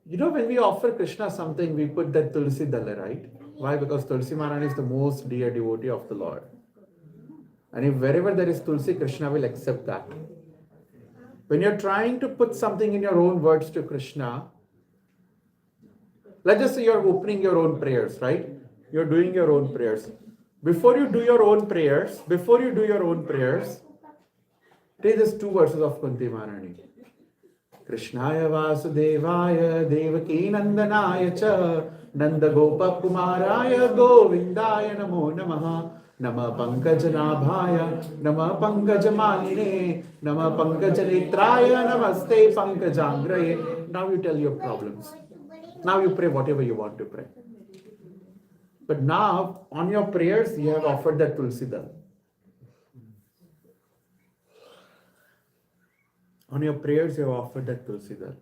You know, when we offer Krishna something, we put that Tulsi Dala, right? Why? Because Tulsi Maharani is the most dear devotee of the Lord. And if wherever there is Tulsi, Krishna will accept that. When you're trying to put something in your own words to Krishna, let's just say you're opening your own prayers, right? You're doing your own prayers. Before you do your own prayers, take these two verses of Kunti Maharani. Krishnaya Vasudevaya Devaki Nandanaya Cha Nanda Gopa Kumaraya Govindaya Namo Namaha Nama Pankajanabhaya Nama Pankajamanine Nama Pankajanetraya Namaste Pankajangraye. Now you tell your problems. Now you pray whatever you want to pray. But now on your prayers you have offered that Tulsi Dal. On your prayers, you have offered that Tulsi Dal.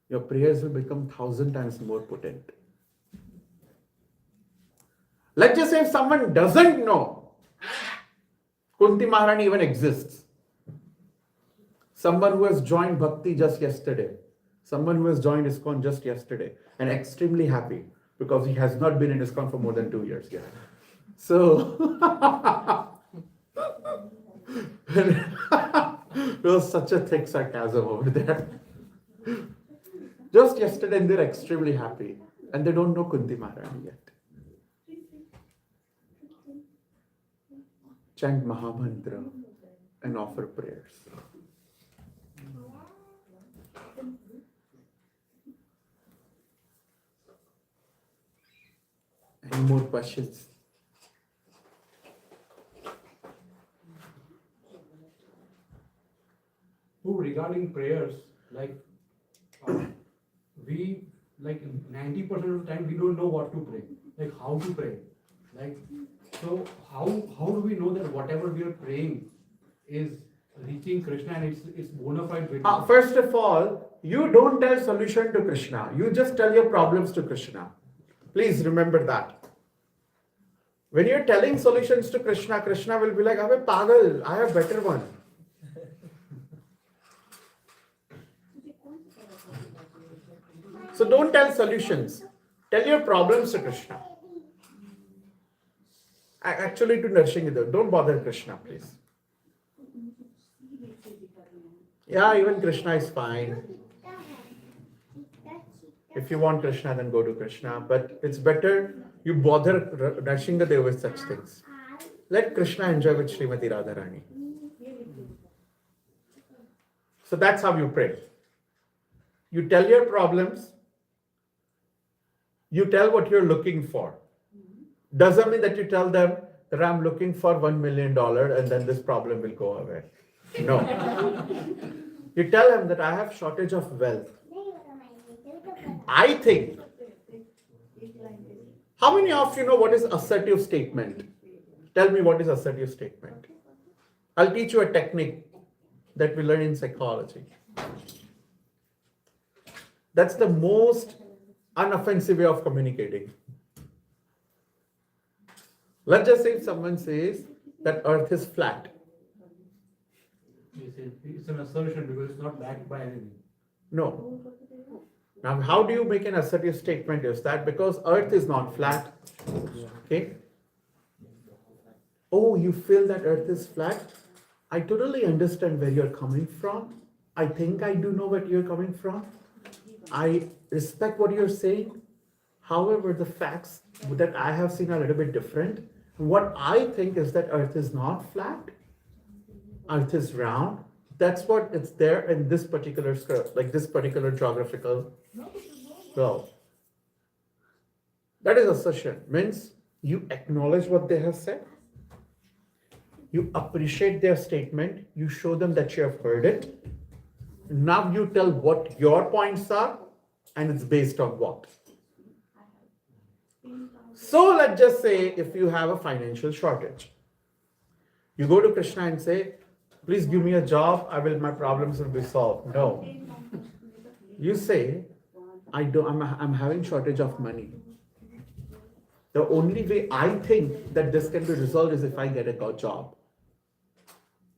Your prayers will become 1,000 times more potent. Let's just say if someone doesn't know Kunti Maharani even exists, someone who has joined Bhakti just yesterday, someone who has joined ISKCON just yesterday, and extremely happy because he has not been in ISKCON for more than 2 years yet. So, there was such a thick sarcasm over there. Just yesterday, and they're extremely happy. And they don't know Kunti Maharani yet. Chant Mahamantra and offer prayers. Any more questions?
Regarding prayers, like we like 90% of the time we don't know what to pray, like how to pray, like so how do we know that whatever we are praying is reaching Krishna and it's bona fide with
First of all, you don't tell solution to Krishna. You just tell your problems to Krishna. Please remember that. When you're telling solutions to Krishna, Krishna will be like, "Abhe pagal, I have better one." So don't tell solutions. Tell your problems to Krishna. Actually, to Narshingadev, don't bother Krishna, please. Yeah, even Krishna is fine. If you want Krishna, then go to Krishna. But it's better you bother Narshingadev with such things. Let Krishna enjoy with Srimati Radharani. So that's how you pray. You tell your problems, you tell what you're looking for. Doesn't mean that you tell them that I'm looking for $1 million and then this problem will go away. No. You tell them that I have shortage of wealth. I think, how many of you know what is assertive statement? Tell me what is assertive statement. I'll teach you a technique that we learn in psychology. That's the most unoffensive way of communicating. Let's just say if someone says that earth is flat.
It's an assertion because it's not backed by anything.
No. Now, how do you make an assertive statement? Is that because earth is not flat? Okay. Oh, you feel that earth is flat? I totally understand where you're coming from. I think I do know where you're coming from. I respect what you're saying. However, the facts that I have seen are a little bit different. What I think is that earth is not flat. Earth is round. That's what it's there in this particular script, like this particular geographical globe. That is assertion. Means you acknowledge what they have said. You appreciate their statement. You show them that you have heard it. Now you tell what your points are, and it's based on what. So let's just say if you have a financial shortage, you go to Krishna and say, please give me a job, my problems will be solved. No. You say, I'm having shortage of money. The only way I think that this can be resolved is if I get a job.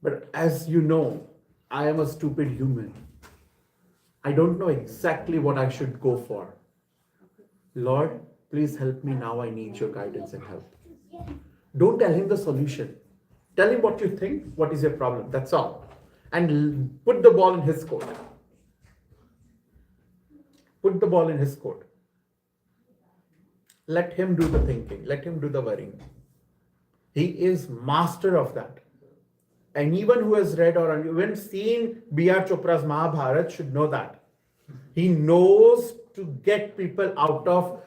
But as you know, I am a stupid human. I don't know exactly what I should go for. Lord, please help me now. I need your guidance and help. Don't tell him the solution. Tell him what you think, what is your problem. That's all. And put the ball in his court. Put the ball in his court. Let him do the thinking. Let him do the worrying. He is master of that. Anyone who has read or even seen B.R. Chopra's Mahabharata should know that. He knows to get people out of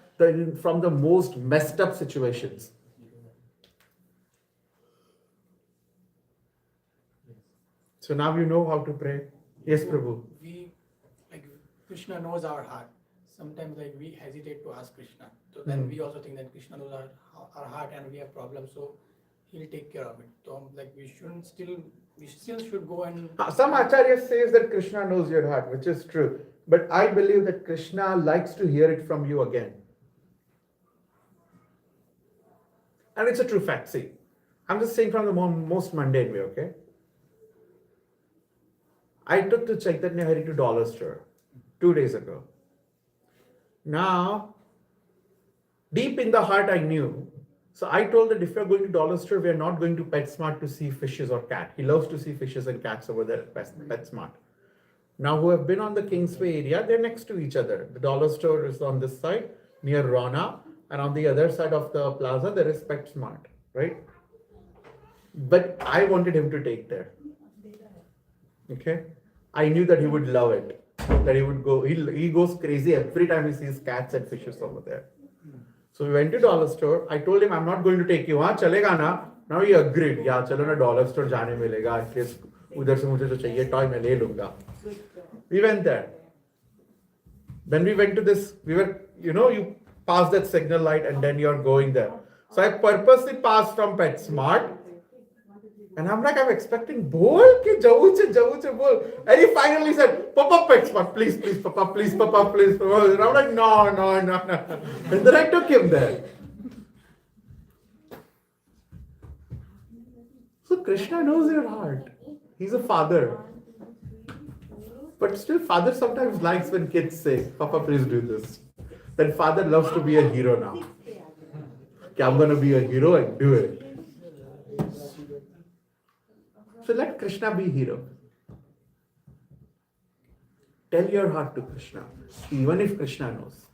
from the most messed up situations. So now you know how to pray. Yes, Prabhu.
We, like, Krishna knows our heart. Sometimes, like, we hesitate to ask Krishna. So then we also think that Krishna knows our heart and we have problems, so he'll take care of it. So, like, we still should go and...
Some Acharya says that Krishna knows your heart, which is true. But I believe that Krishna likes to hear it from you again. And it's a true fact. See, I'm just saying from the most mundane way, okay? I took to Chaitanya Hari to dollar store 2 days ago. Now, deep in the heart I knew. So I told that if you're going to dollar store, we are not going to PetSmart to see fishes or cat. He loves to see fishes and cats over there at PetSmart. Now, who have been on the Kingsway area, they're next to each other. The dollar store is on this side near Rana, and on the other side of the plaza, there is PetSmart, right? But I wanted him to take there. Okay? I knew that he would love it. That he would go, he goes crazy every time he sees cats and fishes over there. So we went to dollar store. I told him, I'm not going to take you. हाँ चलेगा ना? Now he agreed. Yeah, चलो ना dollar store जाने मिलेगा. At least उधर से मुझे जो चाहिए toy मैं ले लूँगा. We went there. Then we went to this. We were, you pass that signal light and then you're going there. So I purposely passed from PetSmart. And I'm expecting, bol ke jawu bol. And he finally said, Papa PetSmart, please, Papa, please, Papa, please. And I'm like, no. And then I took him there. So Krishna knows your heart. He's a father. But still, father sometimes likes when kids say, Papa, please do this. Then father loves to be a hero now. Okay, I'm going to be a hero and do it. So let Krishna be hero. Tell your heart to Krishna, even if Krishna knows.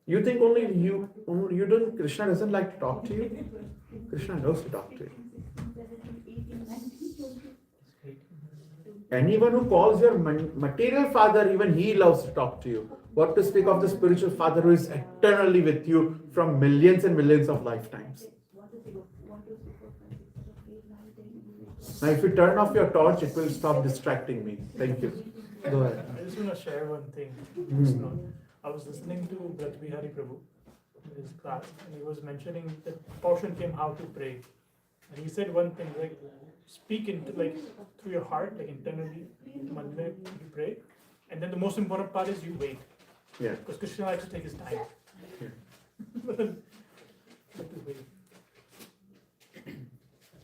You think only you don't, Krishna doesn't like to talk to you? Krishna knows to talk to you. Anyone who calls your material father, even he loves to talk to you. What to speak of the spiritual father who is eternally with you from millions and millions of lifetimes. Now, if you turn off your torch, it will stop distracting me. Thank you. Go ahead.
I just want to share one thing. I was listening to Bihari Prabhu in his class, and he was mentioning that portion came how to pray, and he said one thing like speak into like through your heart, like internally, you pray, and then the most important part is you wait.
Yeah.
Because Krishna likes to take his time.
Yeah.
But then, you have to wait.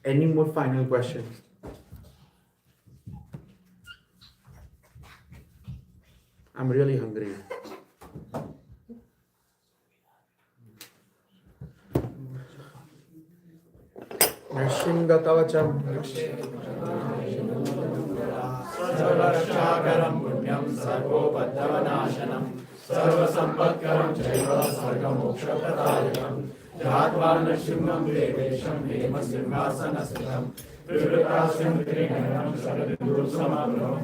Any more final questions? I'm really hungry. Nrsimgatavacham.
सर्वरक्षाकरं पुण्यं सर्वोपद्रवनाशनं सर्वसम्पत्करं चैव स्वर्गमोक्षप्रदायकं ध्यात्वा नृसिंहं देवेशं हेमसिंहासनस्थितं त्रिवृतास्यं त्रिनयनं शरदिन्दुसमप्रभम्